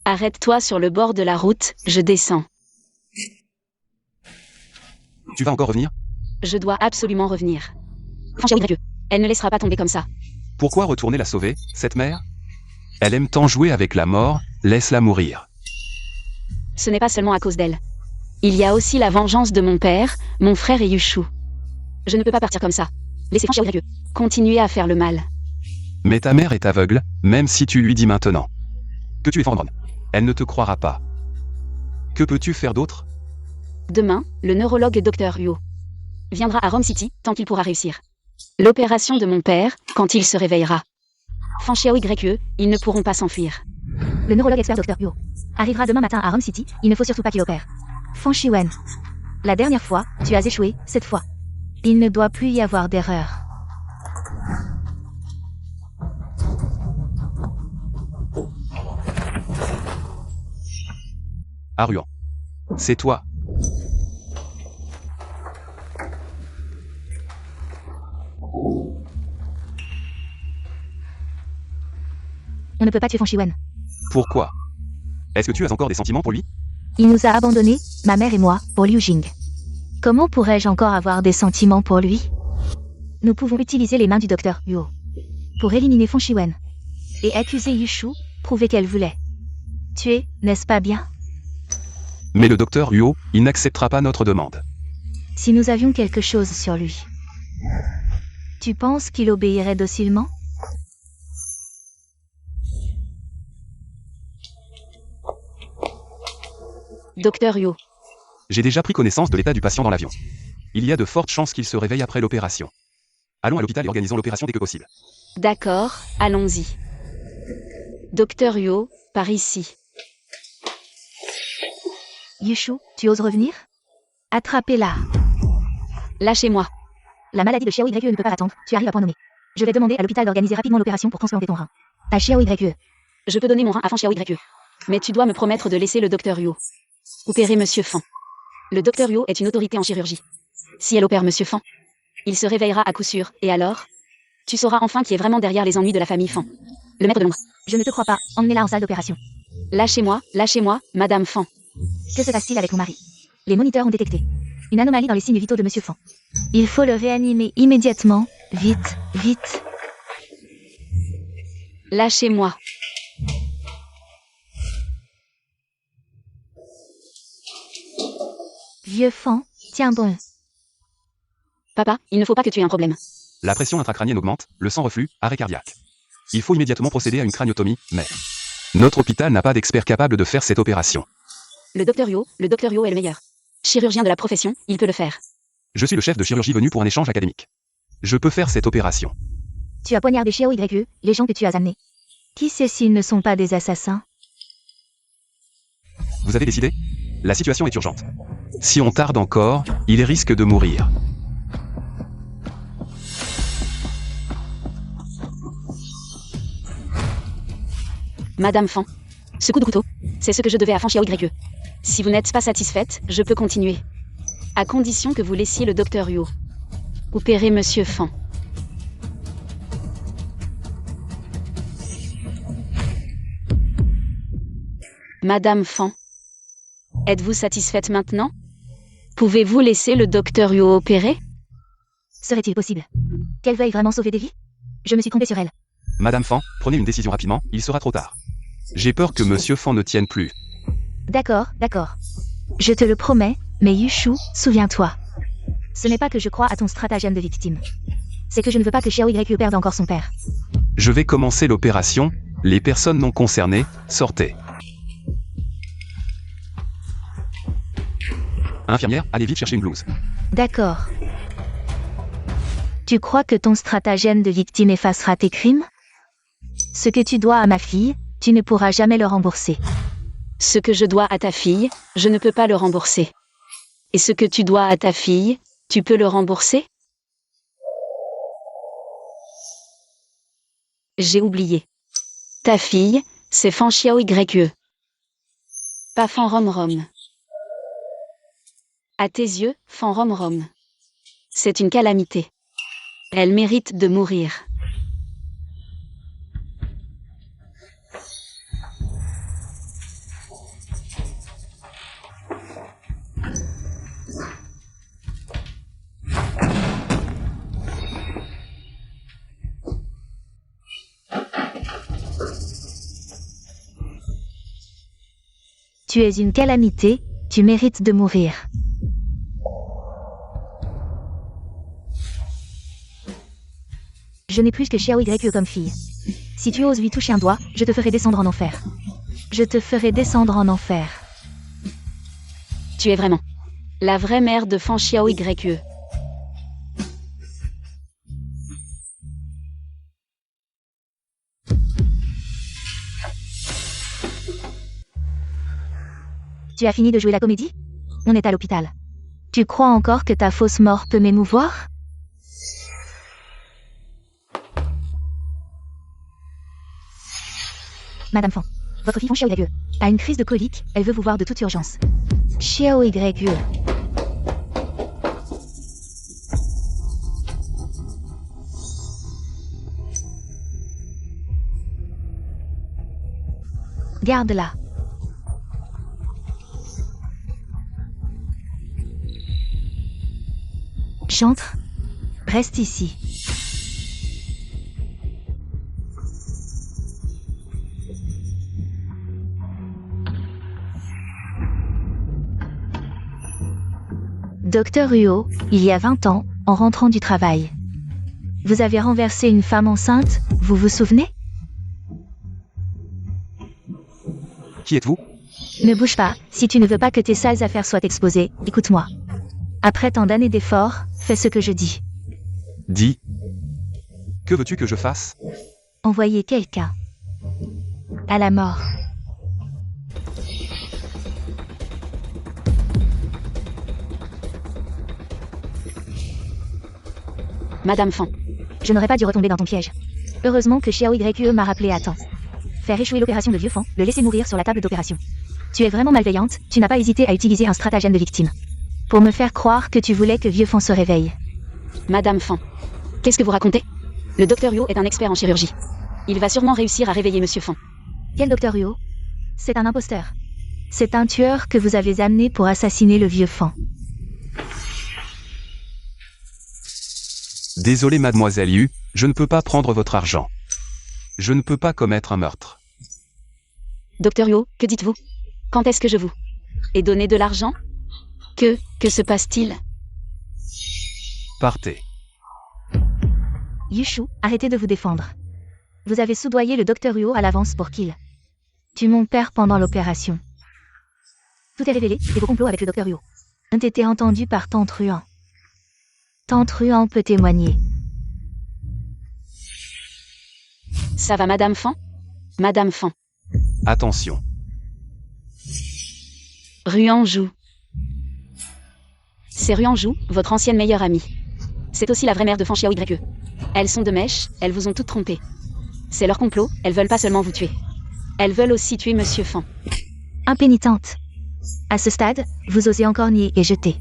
Arrête-toi sur le bord de la route, je descends. Tu vas encore revenir? Je dois absolument revenir. Fan Xiao YE. Elle ne laissera pas tomber comme ça. Pourquoi retourner la sauver, cette mère? Elle aime tant jouer avec la mort, laisse-la mourir. Ce n'est pas seulement à cause d'elle. Il y a aussi la vengeance de mon père, mon frère et Yushu. Je ne peux pas partir comme ça. Laissez Fan Xiaoyu continuer à faire le mal. Mais ta mère est aveugle, même si tu lui dis maintenant que tu es Fandron. Elle ne te croira pas. Que peux-tu faire d'autre? Demain, le neurologue Dr. Yu viendra à Rome City, tant qu'il pourra réussir l'opération de mon père, quand il se réveillera. Fan Xiaoyu, ils ne pourront pas s'enfuir. Le neurologue expert Dr. Yu arrivera demain matin à Rome City, il ne faut surtout pas qu'il opère. Fan Shiwen. La dernière fois, tu as échoué, cette fois. Il ne doit plus y avoir d'erreur. Aruan. C'est toi. On ne peut pas tuer Fan Shiwen. Pourquoi? Est-ce que tu as encore des sentiments pour lui? Il nous a abandonnés, ma mère et moi, pour Liu Jing. Comment pourrais-je encore avoir des sentiments pour lui? Nous pouvons utiliser les mains du docteur Yu pour éliminer Fan Shiwen et accuser Yushu, prouver qu'elle voulait tuer, n'est-ce pas bien? Mais le docteur Huo, il n'acceptera pas notre demande. Si nous avions quelque chose sur lui, tu penses qu'il obéirait docilement? Dr. Yu. J'ai déjà pris connaissance de l'état du patient dans l'avion. Il y a de fortes chances qu'il se réveille après l'opération. Allons à l'hôpital et organisons l'opération dès que possible. D'accord, allons-y. Dr. Yu, par ici. Yushu, tu oses revenir? Attrapez-la. Lâchez-moi. La maladie de Xiao YE ne peut pas attendre, tu arrives à point nommé. Je vais demander à l'hôpital d'organiser rapidement l'opération pour transplanter ton rein. À Xiao YE. Je peux donner mon rein à Fan Xiaoyu. Mais tu dois me promettre de laisser le Dr. Yu opérer Monsieur Fan. Le Dr. Yu est une autorité en chirurgie. Si elle opère Monsieur Fan, il se réveillera à coup sûr, et alors tu sauras enfin qui est vraiment derrière les ennuis de la famille Fan. Le maître de l'ombre. Je ne te crois pas, emmenez-la en salle d'opération. Lâchez-moi, Madame Fan. Que se passe-t-il avec mon mari? Les moniteurs ont détecté une anomalie dans les signes vitaux de Monsieur Fan. Il faut le réanimer immédiatement, vite, vite. Lâchez-moi. Vieux Fan, tiens bon. Papa, il ne faut pas que tu aies un problème. La pression intracrânienne augmente, le sang reflue, arrêt cardiaque. Il faut immédiatement procéder à une craniotomie, mais notre hôpital n'a pas d'expert capable de faire cette opération. Le Dr. Yu est le meilleur chirurgien de la profession, il peut le faire. Je suis le chef de chirurgie venu pour un échange académique. Je peux faire cette opération. Tu as poignardé Xiao YE, les gens que tu as amenés. Qui sait s'ils ne sont pas des assassins? Vous avez décidé? La situation est urgente. Si on tarde encore, il risque de mourir. Madame Fan. Ce coup de couteau, c'est ce que je devais à Fan Xiaoyu. Si vous n'êtes pas satisfaite, je peux continuer. À condition que vous laissiez le Dr. Yu opérer Monsieur Fan. Madame Fan. Êtes-vous satisfaite maintenant? Pouvez-vous laisser le Dr. Yu opérer? Serait-il possible qu'elle veuille vraiment sauver des vies? Je me suis trompée sur elle. Madame Fan, prenez une décision rapidement, il sera trop tard. J'ai peur que Monsieur Fan ne tienne plus. D'accord, d'accord. Je te le promets, mais Yushu, souviens-toi. Ce n'est pas que je crois à ton stratagème de victime. C'est que je ne veux pas que Xiao YE perde encore son père. Je vais commencer l'opération, les personnes non concernées, sortez. Infirmière, allez vite chercher une blouse. D'accord. Tu crois que ton stratagème de victime effacera tes crimes? Ce que tu dois à ma fille, tu ne pourras jamais le rembourser. Ce que je dois à ta fille, je ne peux pas le rembourser. Et ce que tu dois à ta fille, tu peux le rembourser? J'ai oublié. Ta fille, c'est Fan Xiaoyu. Pas Fan Rom. À tes yeux, Fan Rom. C'est une calamité. Elle mérite de mourir. Tu es une calamité, Tu mérites de mourir. Je n'ai plus que Xiao Yue comme fille. Si tu oses lui toucher un doigt, je te ferai descendre en enfer. Je te ferai descendre en enfer. Tu es vraiment la vraie mère de Fan Xiao Yue. Tu as fini de jouer la comédie? On est à l'hôpital. Tu crois encore que ta fausse mort peut m'émouvoir? Madame Fan, votre fille Fan Xiao Yue a une crise de colique, elle veut vous voir de toute urgence. Xiao Yue. Garde-la. J'entre. Reste ici. Docteur Huo, il y a 20 ans, en rentrant du travail. Vous avez renversé une femme enceinte, vous vous souvenez? Qui êtes-vous? Ne bouge pas, si tu ne veux pas que tes sales affaires soient exposées, écoute-moi. Après tant d'années d'efforts, fais ce que je dis. Dis. Que veux-tu que je fasse? Envoyer quelqu'un à la mort. Madame Fan. Je n'aurais pas dû retomber dans ton piège. Heureusement que Xiao Yue m'a rappelé à temps. Faire échouer l'opération de Vieux Fan, le laisser mourir sur la table d'opération. Tu es vraiment malveillante, tu n'as pas hésité à utiliser un stratagème de victime. Pour me faire croire que tu voulais que Vieux Fan se réveille. Madame Fan. Qu'est-ce que vous racontez? Le docteur Huo est un expert en chirurgie. Il va sûrement réussir à réveiller Monsieur Fan. Quel docteur Huo? C'est un imposteur. C'est un tueur que vous avez amené pour assassiner le Vieux Fan. Désolé mademoiselle Yu, je ne peux pas prendre votre argent. Je ne peux pas commettre un meurtre. Docteur Huo, que dites-vous? Quand est-ce que je vous ai donné de l'argent? Que se passe-t-il? Partez. Yushu, arrêtez de vous défendre. Vous avez soudoyé le docteur Huo à l'avance pour qu'il tue mon père pendant l'opération. Tout est révélé, et vos complots avec le docteur Huo ont été entendus par Tante Ruan. Tante Ruan peut témoigner. Ça va Madame Fan? Madame Fan. Attention. Ruanjou. C'est Ruanjou, votre ancienne meilleure amie. C'est aussi la vraie mère de Fan Xiao Yue. Elles sont de mèche, elles vous ont toutes trompées. C'est leur complot, elles veulent pas seulement vous tuer. Elles veulent aussi tuer Monsieur Fan. Impénitente. À ce stade, vous osez encore nier et jeter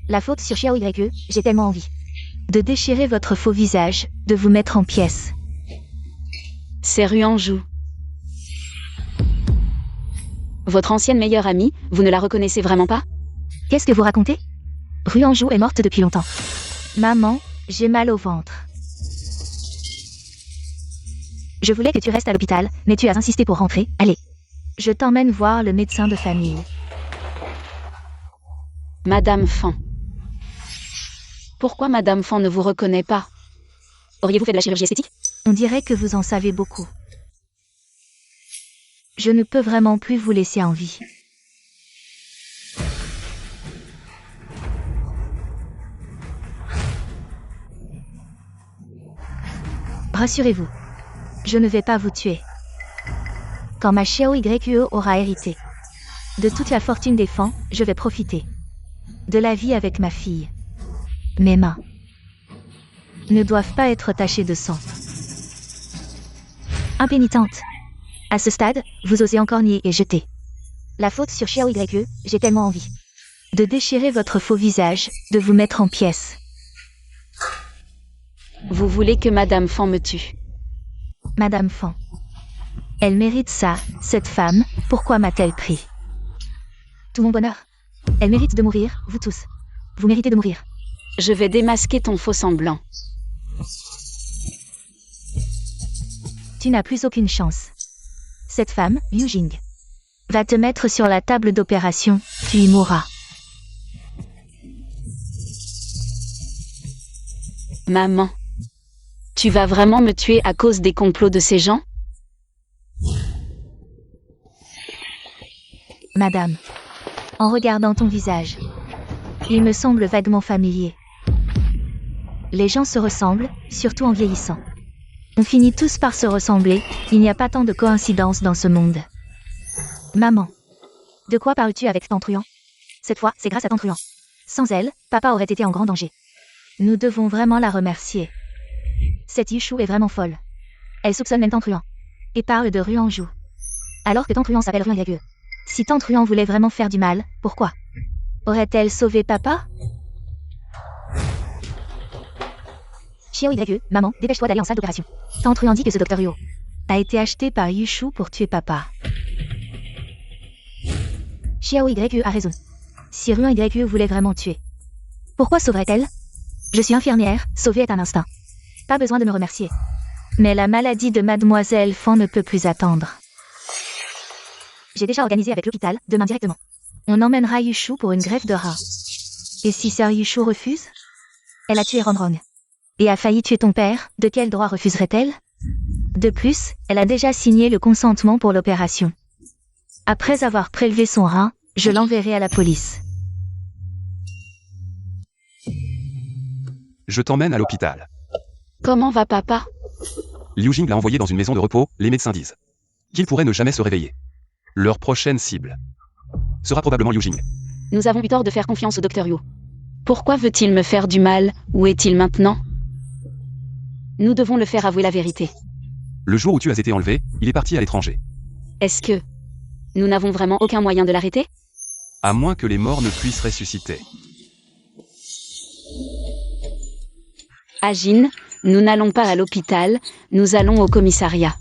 la faute sur Xiao Yue, j'ai tellement envie de déchirer votre faux visage, de vous mettre en pièces. C'est Ruanjou. Votre ancienne meilleure amie, vous ne la reconnaissez vraiment pas? Qu'est-ce que vous racontez? Ruanjou est morte depuis longtemps. Maman, j'ai mal au ventre. Je voulais que tu restes à l'hôpital, mais tu as insisté pour rentrer. Allez. Je t'emmène voir le médecin de famille. Madame Fan. Pourquoi Madame Fan ne vous reconnaît pas? Auriez-vous fait de la chirurgie esthétique? On dirait que vous en savez beaucoup. Je ne peux vraiment plus vous laisser en vie. Rassurez-vous, je ne vais pas vous tuer. Quand ma Xiao Yue aura hérité de toute la fortune des Fan, je vais profiter de la vie avec ma fille. Mes mains ne doivent pas être tachées de sang. Impénitente. À ce stade, vous osez encore nier et jeter la faute sur Xiao Yue, j'ai tellement envie de déchirer votre faux visage, de vous mettre en pièces. Vous voulez que Madame Fan me tue? Madame Fan. Elle mérite ça, cette femme, pourquoi m'a-t-elle pris? Tout mon bonheur. Elle mérite de mourir, vous tous. Vous méritez de mourir. Je vais démasquer ton faux semblant. Tu n'as plus aucune chance. Cette femme, Liu Jing, va te mettre sur la table d'opération. tu y mourras. Maman. Tu vas vraiment me tuer à cause des complots de ces gens? Madame, en regardant ton visage, il me semble vaguement familier. Les gens se ressemblent, surtout en vieillissant. On finit tous par se ressembler, il n'y a pas tant de coïncidences dans ce monde. Maman, de quoi parles-tu avec Tante Truand? Cette fois, c'est grâce à Tante Truand. Sans elle, papa aurait été en grand danger. Nous devons vraiment la remercier. Cette Yuchou est vraiment folle. Elle soupçonne même Tante Truand. Et parle de Ruanjou. Alors que Tante Truand s'appelle Ruanjou. Si Tante Truand voulait vraiment faire du mal, pourquoi? Aurait-elle sauvé papa? Xiao YE, maman, dépêche-toi d'aller en salle d'opération. Tante Truand dit que ce docteur Yo a été acheté par Yuchou pour tuer papa. Xiao YE a raison. Si Ruan YE voulait vraiment tuer, pourquoi sauverait-elle? Je suis infirmière, sauver est un instinct. Pas besoin de me remercier. Mais la maladie de Mademoiselle Fan ne peut plus attendre. J'ai déjà organisé avec l'hôpital, demain directement. On emmènera Yuchou pour une greffe de rein. Et si Sœur Yuchou refuse? Elle a tué Ronrong. Et a failli tuer ton père, de quel droit refuserait-elle? De plus, elle a déjà signé le consentement pour l'opération. Après avoir prélevé son rein, je l'enverrai à la police. Je t'emmène à l'hôpital. Comment va papa? Liu Jing l'a envoyé dans une maison de repos, les médecins disent qu'il pourrait ne jamais se réveiller. Leur prochaine cible sera probablement Liu Jing. Nous avons eu tort de faire confiance au docteur Yu. Pourquoi veut-il me faire du mal? Où est-il maintenant? Nous devons le faire avouer la vérité. Le jour où tu as été enlevé, il est parti à l'étranger. Est-ce que nous n'avons vraiment aucun moyen de l'arrêter? À moins que les morts ne puissent ressusciter. Ajin, nous n'allons pas à l'hôpital, nous allons au commissariat.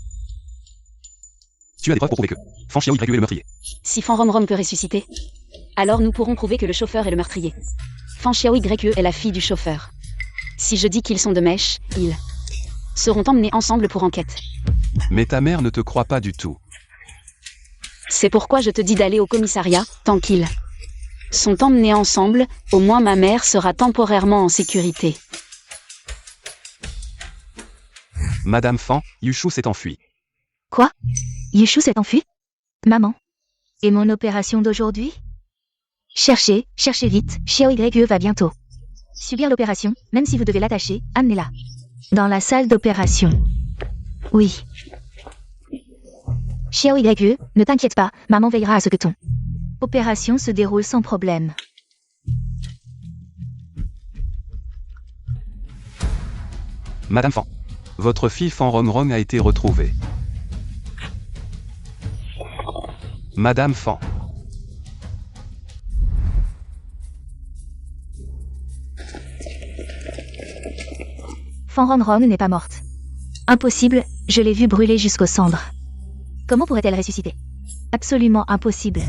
Tu as des preuves pour prouver que Fan Xiao YE est le meurtrier. Si Fan Romrom peut ressusciter, alors nous pourrons prouver que le chauffeur est le meurtrier. Fan Xiao YE est la fille du chauffeur. Si je dis qu'ils sont de mèche, ils seront emmenés ensemble pour enquête. Mais ta mère ne te croit pas du tout. C'est pourquoi je te dis d'aller au commissariat, tant qu'ils sont emmenés ensemble, au moins ma mère sera temporairement en sécurité. Madame Fan, Yuchou s'est enfuie. Quoi? Yuchou s'est enfui? Maman? Et mon opération d'aujourd'hui? Cherchez vite, Xiao YE va bientôt subir l'opération, même si vous devez l'attacher, amenez-la. Dans la salle d'opération. Oui. Xiao YE, ne t'inquiète pas, maman veillera à ce que ton opération se déroule sans problème. Madame Fan, votre fille Fan Rongrong a été retrouvée. Madame Fan. Fan Rongrong n'est pas morte. Impossible, je l'ai vue brûler jusqu'aux cendres. Comment pourrait-elle ressusciter? Absolument impossible.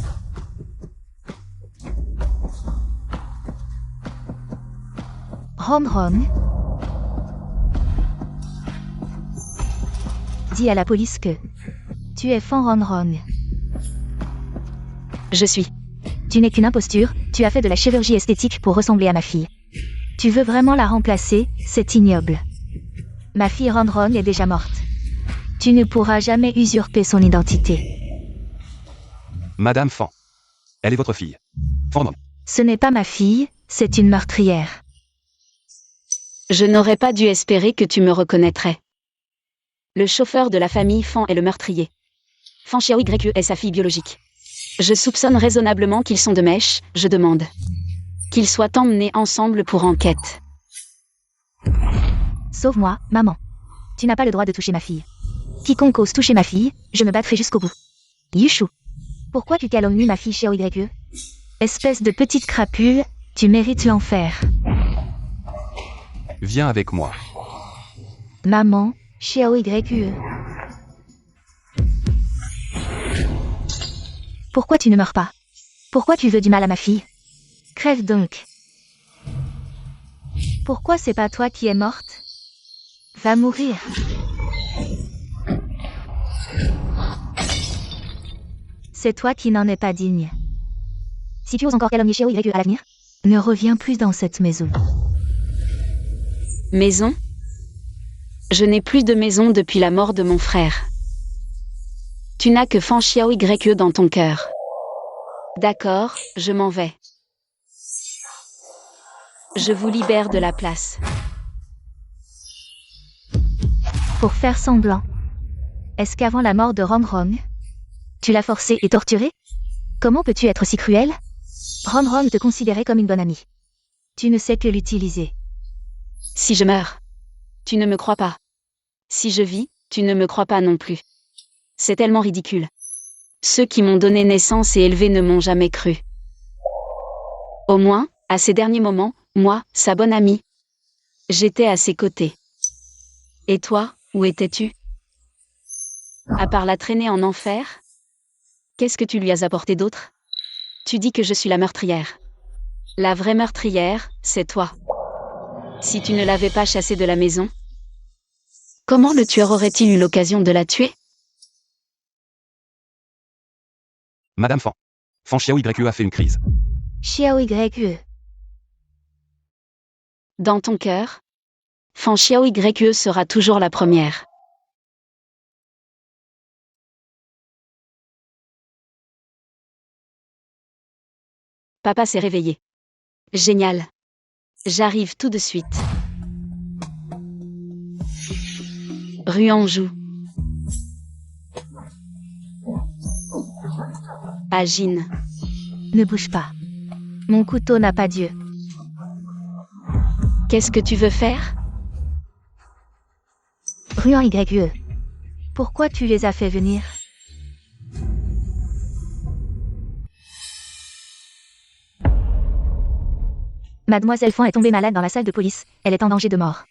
Rongrong dis à la police que tu es Fan Rongrong. Je suis. Tu n'es qu'une imposture, tu as fait de la chirurgie esthétique pour ressembler à ma fille. Tu veux vraiment la remplacer, c'est ignoble. Ma fille Rongrong est déjà morte. Tu ne pourras jamais usurper son identité. Madame Fan. Elle est votre fille. Fan Rongrong. Ce n'est pas ma fille, c'est une meurtrière. Je n'aurais pas dû espérer que tu me reconnaîtrais. Le chauffeur de la famille Fan est le meurtrier. Fan Xiao YE est sa fille biologique. Je soupçonne raisonnablement qu'ils sont de mèche, je demande qu'ils soient emmenés ensemble pour enquête. Sauve-moi, maman. Tu n'as pas le droit de toucher ma fille. Quiconque ose toucher ma fille, je me battrai jusqu'au bout. Yuchou. Pourquoi tu calomnies ma fille Xiao YE? Espèce de petite crapule, tu mérites l'enfer. Viens avec moi. Maman, Xiao YE. Pourquoi tu ne meurs pas? Pourquoi tu veux du mal à ma fille? Crève donc. Pourquoi c'est pas toi qui es morte? Va mourir. C'est toi qui n'en es pas digne. Si tu oses encore calomnier Xiao Y à l'avenir, ne reviens plus dans cette maison. Maison? Je n'ai plus de maison depuis la mort de mon frère. Tu n'as que Fan Xiao YE dans ton cœur. D'accord, je m'en vais. Je vous libère de la place. Pour faire semblant. Est-ce qu'avant la mort de Rongrong, tu l'as forcé et torturé? Comment peux-tu être si cruel? Rongrong te considérait comme une bonne amie. Tu ne sais que l'utiliser. Si je meurs, tu ne me crois pas. Si je vis, tu ne me crois pas non plus. C'est tellement ridicule. Ceux qui m'ont donné naissance et élevé ne m'ont jamais cru. Au moins, à ces derniers moments, moi, sa bonne amie, j'étais à ses côtés. Et toi, où étais-tu? À part la traîner en enfer? Qu'est-ce que tu lui as apporté d'autre? Tu dis que je suis la meurtrière. La vraie meurtrière, c'est toi. Si tu ne l'avais pas chassée de la maison, comment le tueur aurait-il eu l'occasion de la tuer? Madame Fan. Fan Xiao YE a fait une crise. Xiao YE. Dans ton cœur, Fan Xiao YE sera toujours la première. Papa s'est réveillé. Génial. J'arrive tout de suite. Rue Anjou. Agine. Ne bouge pas. Mon couteau n'a pas d'yeux. Qu'est-ce que tu veux faire? Ruan YE. Pourquoi tu les as fait venir? Mademoiselle Fan est tombée malade dans la salle de police, elle est en danger de mort.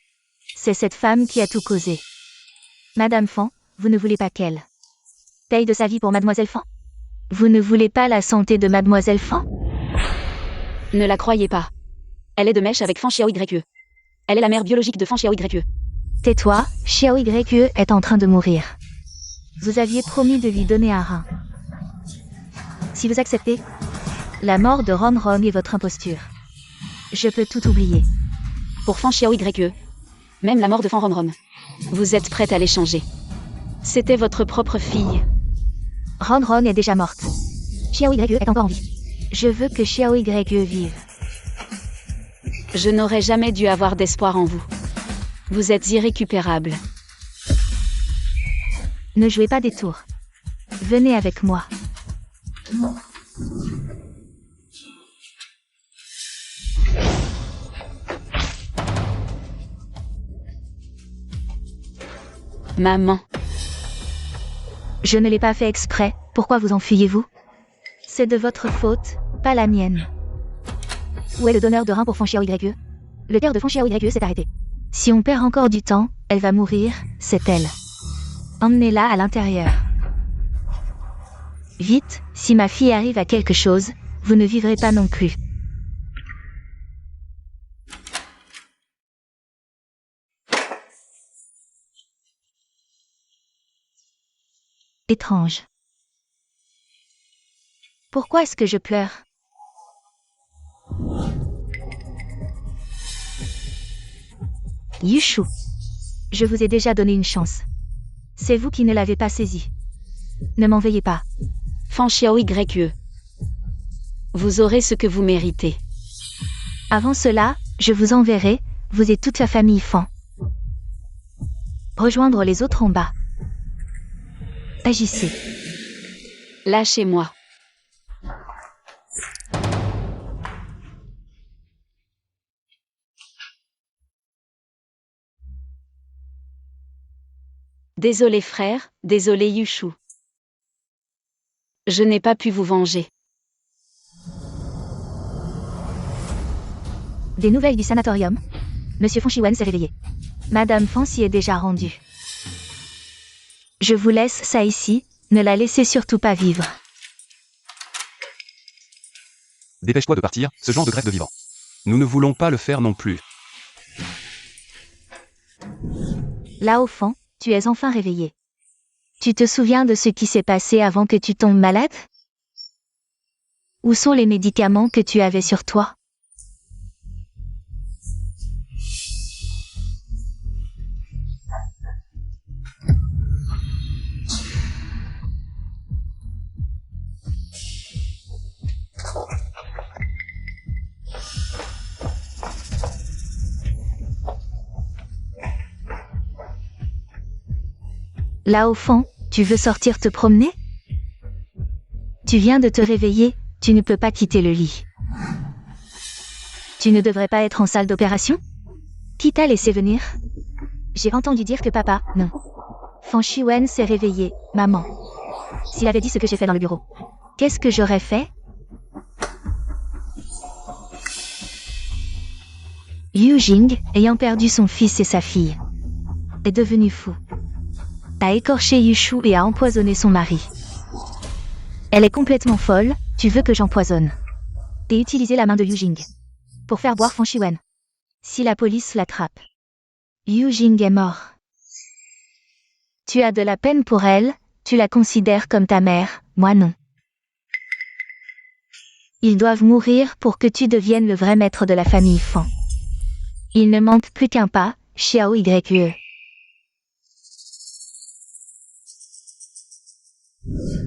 C'est cette femme qui a tout causé. Madame Fan, vous ne voulez pas qu'elle paye de sa vie pour Mademoiselle Fan? Vous ne voulez pas la santé de Mademoiselle Fan? Ne la croyez pas. Elle est de mèche avec Fan Xiao YE. Elle est la mère biologique de Fan Xiao YE. Tais-toi, Xiao YE est en train de mourir. Vous aviez promis de lui donner un rein. Si vous acceptez, la mort de Rongrong est votre imposture. Je peux tout oublier. Pour Fan Xiao YE, même la mort de Fan Rongrong, vous êtes prête à l'échanger. C'était votre propre fille. Rongrong est déjà morte. Xiao YE est encore en vie. Je veux que Xiao YE vive. Je n'aurais jamais dû avoir d'espoir en vous. Vous êtes irrécupérable. Ne jouez pas des tours. Venez avec moi. Maman. Je ne l'ai pas fait exprès, pourquoi vous enfuyez-vous? C'est de votre faute, pas la mienne. Où est le donneur de rein pour Fan Xiao YE? Le cœur de Fan Xiao YE s'est arrêté. Si on perd encore du temps, elle va mourir, c'est elle. Emmenez-la à l'intérieur. Vite, si ma fille arrive à quelque chose, vous ne vivrez pas non plus. Étrange. Pourquoi est-ce que je pleure? Yushu. Je vous ai déjà donné une chance. C'est vous qui ne l'avez pas saisie. Ne m'en veuillez pas. Fan Xiao YE. Vous aurez ce que vous méritez. Avant cela, je vous enverrai, vous et toute la famille Fan, rejoindre les autres en bas. Agissez. Lâchez-moi. Désolé frère, désolé Yushu. Je n'ai pas pu vous venger. Des nouvelles du sanatorium. Monsieur Fan Shiwen s'est réveillé. Madame Fan s'y est déjà rendue. Je vous laisse ça ici, ne la laissez surtout pas vivre. Dépêche-toi de partir, ce genre de greffe de vivant. Nous ne voulons pas le faire non plus. Là au fond, tu es enfin réveillé. Tu te souviens de ce qui s'est passé avant que tu tombes malade? Où sont les médicaments que tu avais sur toi? Là au fond, tu veux sortir te promener? Tu viens de te réveiller, tu ne peux pas quitter le lit. Tu ne devrais pas être en salle d'opération? Qui t'a laissé venir? J'ai entendu dire que papa, non. Fan Shiwen s'est réveillé, maman. S'il avait dit ce que j'ai fait dans le bureau. Qu'est-ce que j'aurais fait? Yu Jing, ayant perdu son fils et sa fille, est devenu fou. A écorché Yushu et a empoisonné son mari. Elle est complètement folle, tu veux que j'empoisonne. Et utiliser la main de Yu Jing pour faire boire Fan Shiwen. Si la police l'attrape, Yu Jing est mort. Tu as de la peine pour elle, tu la considères comme ta mère, moi non. Ils doivent mourir pour que tu deviennes le vrai maître de la famille Fan. Il ne manque plus qu'un pas, Xiao Yue.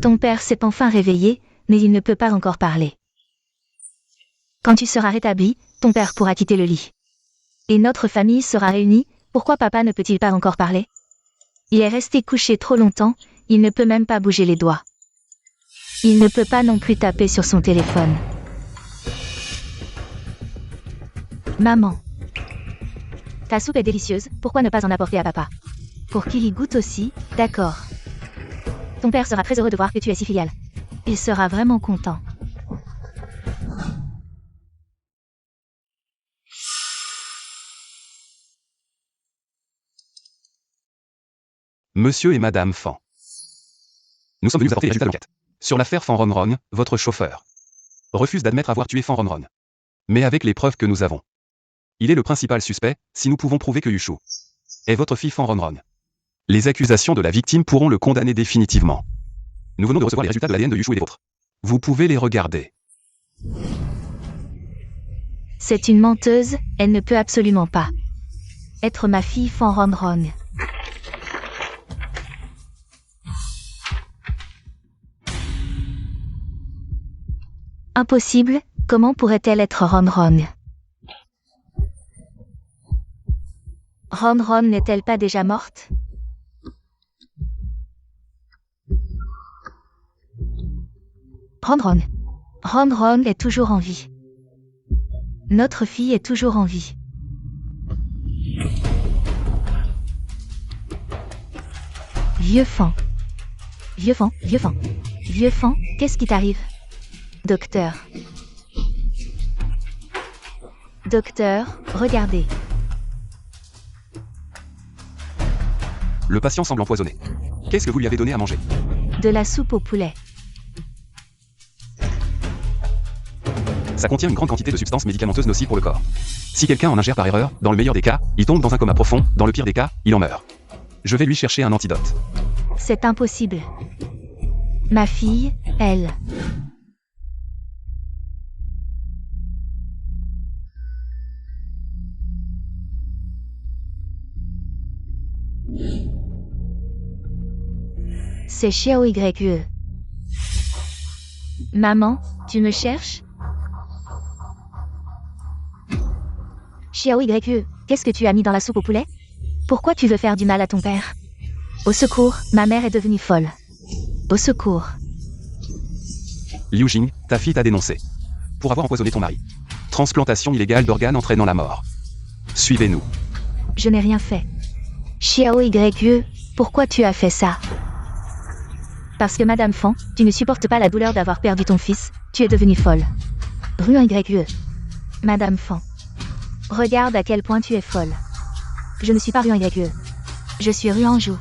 Ton père s'est enfin réveillé, mais il ne peut pas encore parler. Quand tu seras rétabli, ton père pourra quitter le lit. Et notre famille sera réunie, pourquoi papa ne peut-il pas encore parler? Il est resté couché trop longtemps, il ne peut même pas bouger les doigts. Il ne peut pas non plus taper sur son téléphone. Maman. Ta soupe est délicieuse, pourquoi ne pas en apporter à papa? Pour qu'il y goûte aussi, d'accord. Ton père sera très heureux de voir que tu es si filiale. Il sera vraiment content. Monsieur et Madame Fan. Nous sommes venus apporter les résultats de l'enquête. Sur l'affaire Fan Ronron, votre chauffeur refuse d'admettre avoir tué Fan Ronron. Mais avec les preuves que nous avons, il est le principal suspect, si nous pouvons prouver que Yushu est votre fille Fan Ronron. Les accusations de la victime pourront le condamner définitivement. Nous venons de recevoir les résultats de l'ADN de Yushu et des vôtres. Vous pouvez les regarder. C'est une menteuse, elle ne peut absolument pas être ma fille Fan Ronron. Impossible, comment pourrait-elle être Ronron? Ronron n'est-elle pas déjà morte? Ronron. Ronron est toujours en vie. Notre fille est toujours en vie. Vieux Fan. Vieux Fan, vieux Fan. Vieux Fan, qu'est-ce qui t'arrive? Docteur. Docteur, regardez. Le patient semble empoisonné. Qu'est-ce que vous lui avez donné à manger? De la soupe au poulet. Ça contient une grande quantité de substances médicamenteuses nocives pour le corps. Si quelqu'un en ingère par erreur, dans le meilleur des cas, il tombe dans un coma profond, dans le pire des cas, il en meurt. Je vais lui chercher un antidote. C'est impossible. Ma fille, elle. C'est Xiao Yue. Maman, tu me cherches? Xiao Yue, qu'est-ce que tu as mis dans la soupe au poulet? Pourquoi tu veux faire du mal à ton père? Au secours, ma mère est devenue folle. Au secours. Liu Jing, ta fille t'a dénoncé. Pour avoir empoisonné ton mari. Transplantation illégale d'organes entraînant la mort. Suivez-nous. Je n'ai rien fait. Xiao Yue, pourquoi tu as fait ça? Parce que Madame Fan, tu ne supportes pas la douleur d'avoir perdu ton fils, tu es devenue folle. Ruan Yue. Madame Fan. Regarde à quel point tu es folle. Je ne suis pas Ruan Yue. Je suis Ruanjou.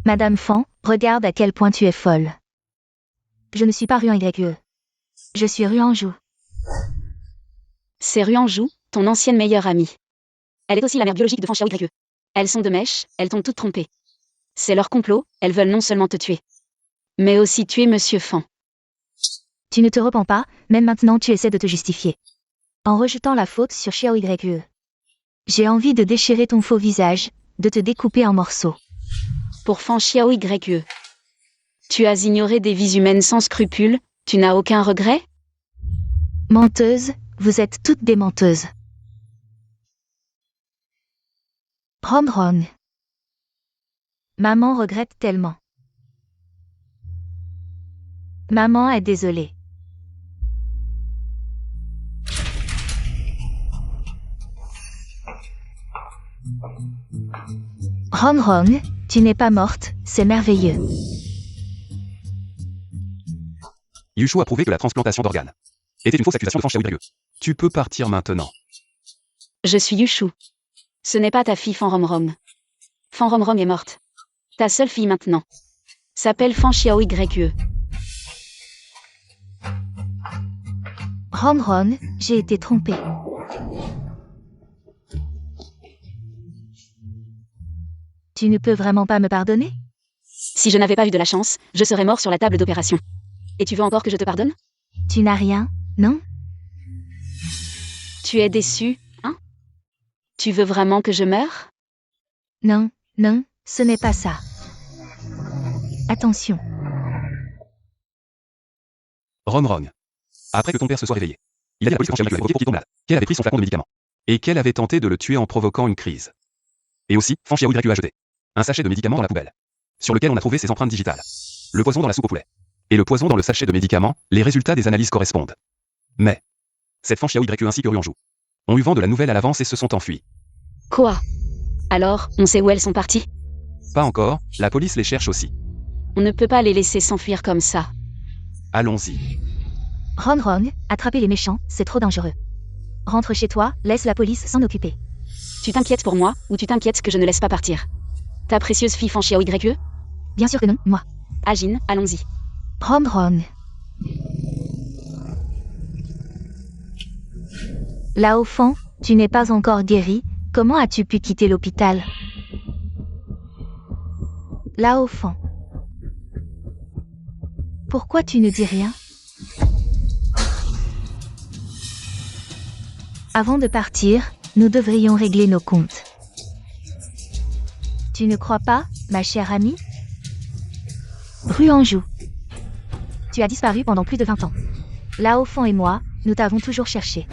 Madame Fan, regarde à quel point tu es folle. Je ne suis pas Ruan Yue. Je suis Ruanjou. C'est Ruanjou, ton ancienne meilleure amie. Elle est aussi la mère biologique de Fan Xiao Yue. Elles sont de mèche, elles t'ont toutes trompée. C'est leur complot, elles veulent non seulement te tuer, mais aussi tuer Monsieur Fan. Tu ne te repens pas, même maintenant tu essaies de te justifier. En rejetant la faute sur Xiao Yue. J'ai envie de déchirer ton faux visage, de te découper en morceaux. Pour Fan Xiao Yue. Tu as ignoré des vies humaines sans scrupules, tu n'as aucun regret? Menteuse, vous êtes toutes des menteuses. Ron Ron. Maman regrette tellement. Maman est désolée. Ron Ron, tu n'es pas morte, c'est merveilleux. Yushu a prouvé que la transplantation d'organes était une fausse accusation de Fan Xiao Yue. Tu peux partir maintenant. Je suis Yushu. Ce n'est pas ta fille Fan Romrom. Fan Romrom est morte. Ta seule fille maintenant s'appelle Fan Xiao Yue. Ron Ron, j'ai été trompée. Tu ne peux vraiment pas me pardonner? Si je n'avais pas eu de la chance, je serais mort sur la table d'opération. Et tu veux encore que je te pardonne? Tu n'as rien, non? Tu es déçu, hein? Tu veux vraiment que je meure? Non, non, ce n'est pas ça. Attention. Ron Ron. Après que ton père se soit réveillé, il a dit à la police que Fan Xiao Yue avait provoqué pour qu'il tombe malade, qu'elle avait pris son flacon de médicaments, et qu'elle avait tenté de le tuer en provoquant une crise. Et aussi, Fan Xiao Yue a jeté un sachet de médicaments dans la poubelle, sur lequel on a trouvé ses empreintes digitales, le poison dans la soupe au poulet, et le poison dans le sachet de médicaments. Les résultats des analyses correspondent. Mais cette Fan Xiao Yue ainsi que Ruanju ont eu vent de la nouvelle à l'avance et se sont enfuis. Quoi? Alors, on sait où elles sont parties? Pas encore, la police les cherche aussi. On ne peut pas les laisser s'enfuir comme ça. Allons-y. Ron Ron, attraper les méchants, c'est trop dangereux. Rentre chez toi, laisse la police s'en occuper. Tu t'inquiètes pour moi, ou tu t'inquiètes que je ne laisse pas partir? Ta précieuse fille Fan Xiao Yue? Bien sûr que non, moi. Agine, allons-y. Ron Ron. Là au fond, tu n'es pas encore guéri, comment as-tu pu quitter l'hôpital? Là au fond. Pourquoi tu ne dis rien? Avant de partir, nous devrions régler nos comptes. Tu ne crois pas, ma chère amie? Ruanju. Tu as disparu pendant plus de 20 ans. Là au fond et moi, nous t'avons toujours cherché.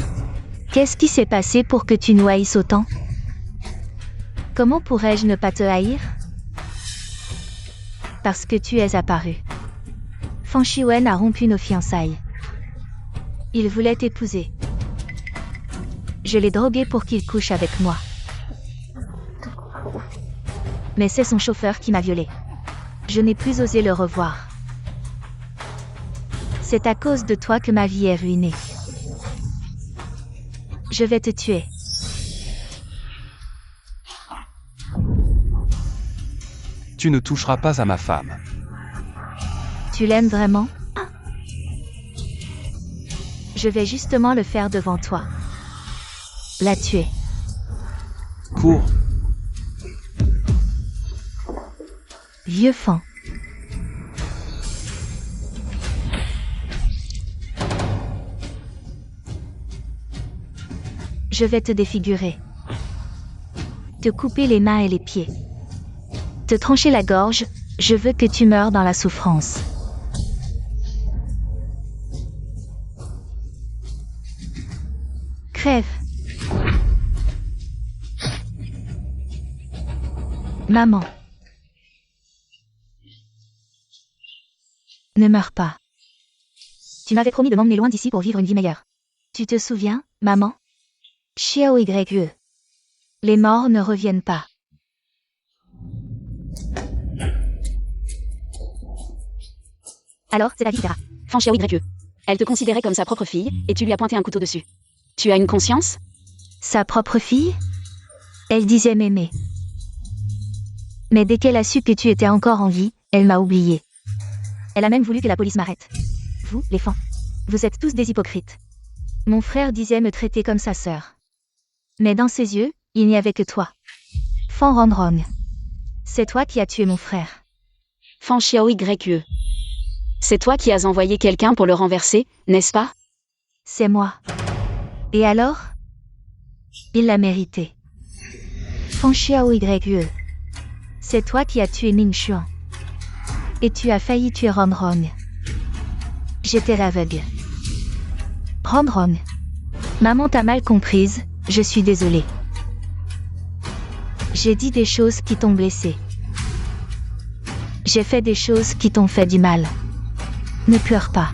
Qu'est-ce qui s'est passé pour que tu nous haïsses autant? Comment pourrais-je ne pas te haïr? Parce que tu es apparu. Fan Shiwen a rompu nos fiançailles. Il voulait t'épouser. Je l'ai drogué pour qu'il couche avec moi. Mais c'est son chauffeur qui m'a violée. Je n'ai plus osé le revoir. C'est à cause de toi que ma vie est ruinée. Je vais te tuer. Tu ne toucheras pas à ma femme. Tu l'aimes vraiment? Je vais justement le faire devant toi. La tuer. Cours. Vieux fan. Je vais te défigurer. Te couper les mains et les pieds. Te trancher la gorge, je veux que tu meures dans la souffrance. Crève. Maman. Ne meurs pas. Tu m'avais promis de m'emmener loin d'ici pour vivre une vie meilleure. Tu te souviens, maman? Xiao Yue. Les morts ne reviennent pas. Alors, c'est ta vie, Sarah. Fan Xiao Yue. Elle te considérait comme sa propre fille, et tu lui as pointé un couteau dessus. Tu as une conscience? Sa propre fille? Elle disait m'aimer. Mais dès qu'elle a su que tu étais encore en vie, elle m'a oublié. Elle a même voulu que la police m'arrête. Vous, les fans, vous êtes tous des hypocrites. Mon frère disait me traiter comme sa sœur. Mais dans ses yeux, il n'y avait que toi. Fan Ron Ron. C'est toi qui as tué mon frère. Fan Xiao Yue. C'est toi qui as envoyé quelqu'un pour le renverser, n'est-ce pas? C'est moi. Et alors? Il l'a mérité. Fan Xiao Yue. C'est toi qui as tué Ming Xuan. Et tu as failli tuer Ron Rong. J'étais aveugle. Ron Rong. Maman t'a mal comprise, je suis désolée. J'ai dit des choses qui t'ont blessé. J'ai fait des choses qui t'ont fait du mal. Ne pleure pas.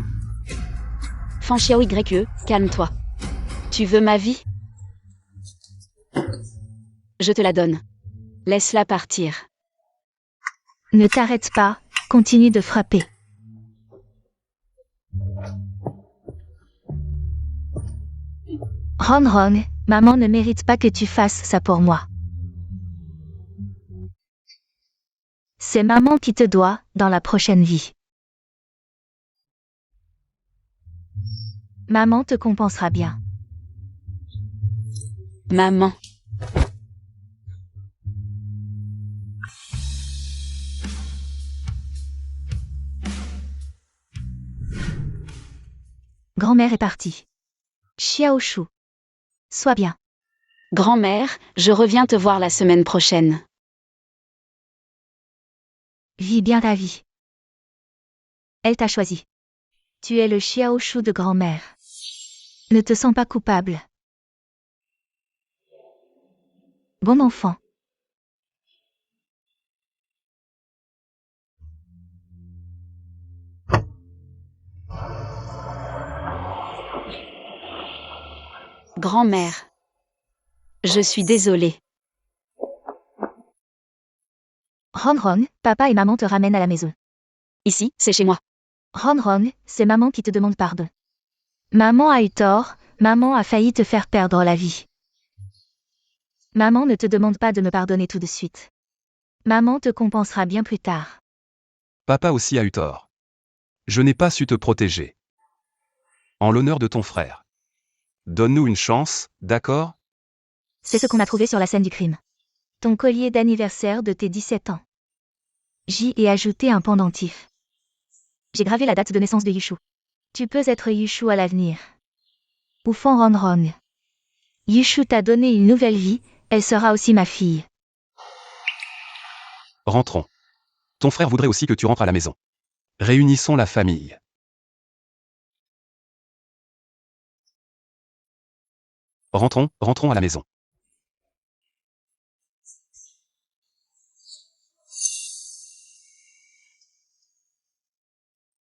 Fan Xiao Yue, calme-toi. Tu veux ma vie? Je te la donne. Laisse-la partir. Ne t'arrête pas, continue de frapper. Ron Rong, maman ne mérite pas que tu fasses ça pour moi. C'est maman qui te doit, dans la prochaine vie. Maman te compensera bien. Maman. Grand-mère est partie. Xiao Shu. Sois bien. Grand-mère, je reviens te voir la semaine prochaine. Vis bien ta vie. Elle t'a choisi. Tu es le Xiao Shu de grand-mère. Ne te sens pas coupable. Bon enfant. Grand-mère. Je suis désolée. Ron Rong, papa et maman te ramènent à la maison. Ici, c'est chez moi. Ron Rong, c'est maman qui te demande pardon. Maman a eu tort, maman a failli te faire perdre la vie. Maman ne te demande pas de me pardonner tout de suite. Maman te compensera bien plus tard. Papa aussi a eu tort. Je n'ai pas su te protéger. En l'honneur de ton frère. Donne-nous une chance, d'accord? C'est ce qu'on a trouvé sur la scène du crime. Ton collier d'anniversaire de tes 17 ans. J'y ai ajouté un pendentif. J'ai gravé la date de naissance de Yushu. Tu peux être Yushu à l'avenir. Ou Fan Ron Rong. Yushu t'a donné une nouvelle vie, elle sera aussi ma fille. Rentrons. Ton frère voudrait aussi que tu rentres à la maison. Réunissons la famille. Rentrons à la maison.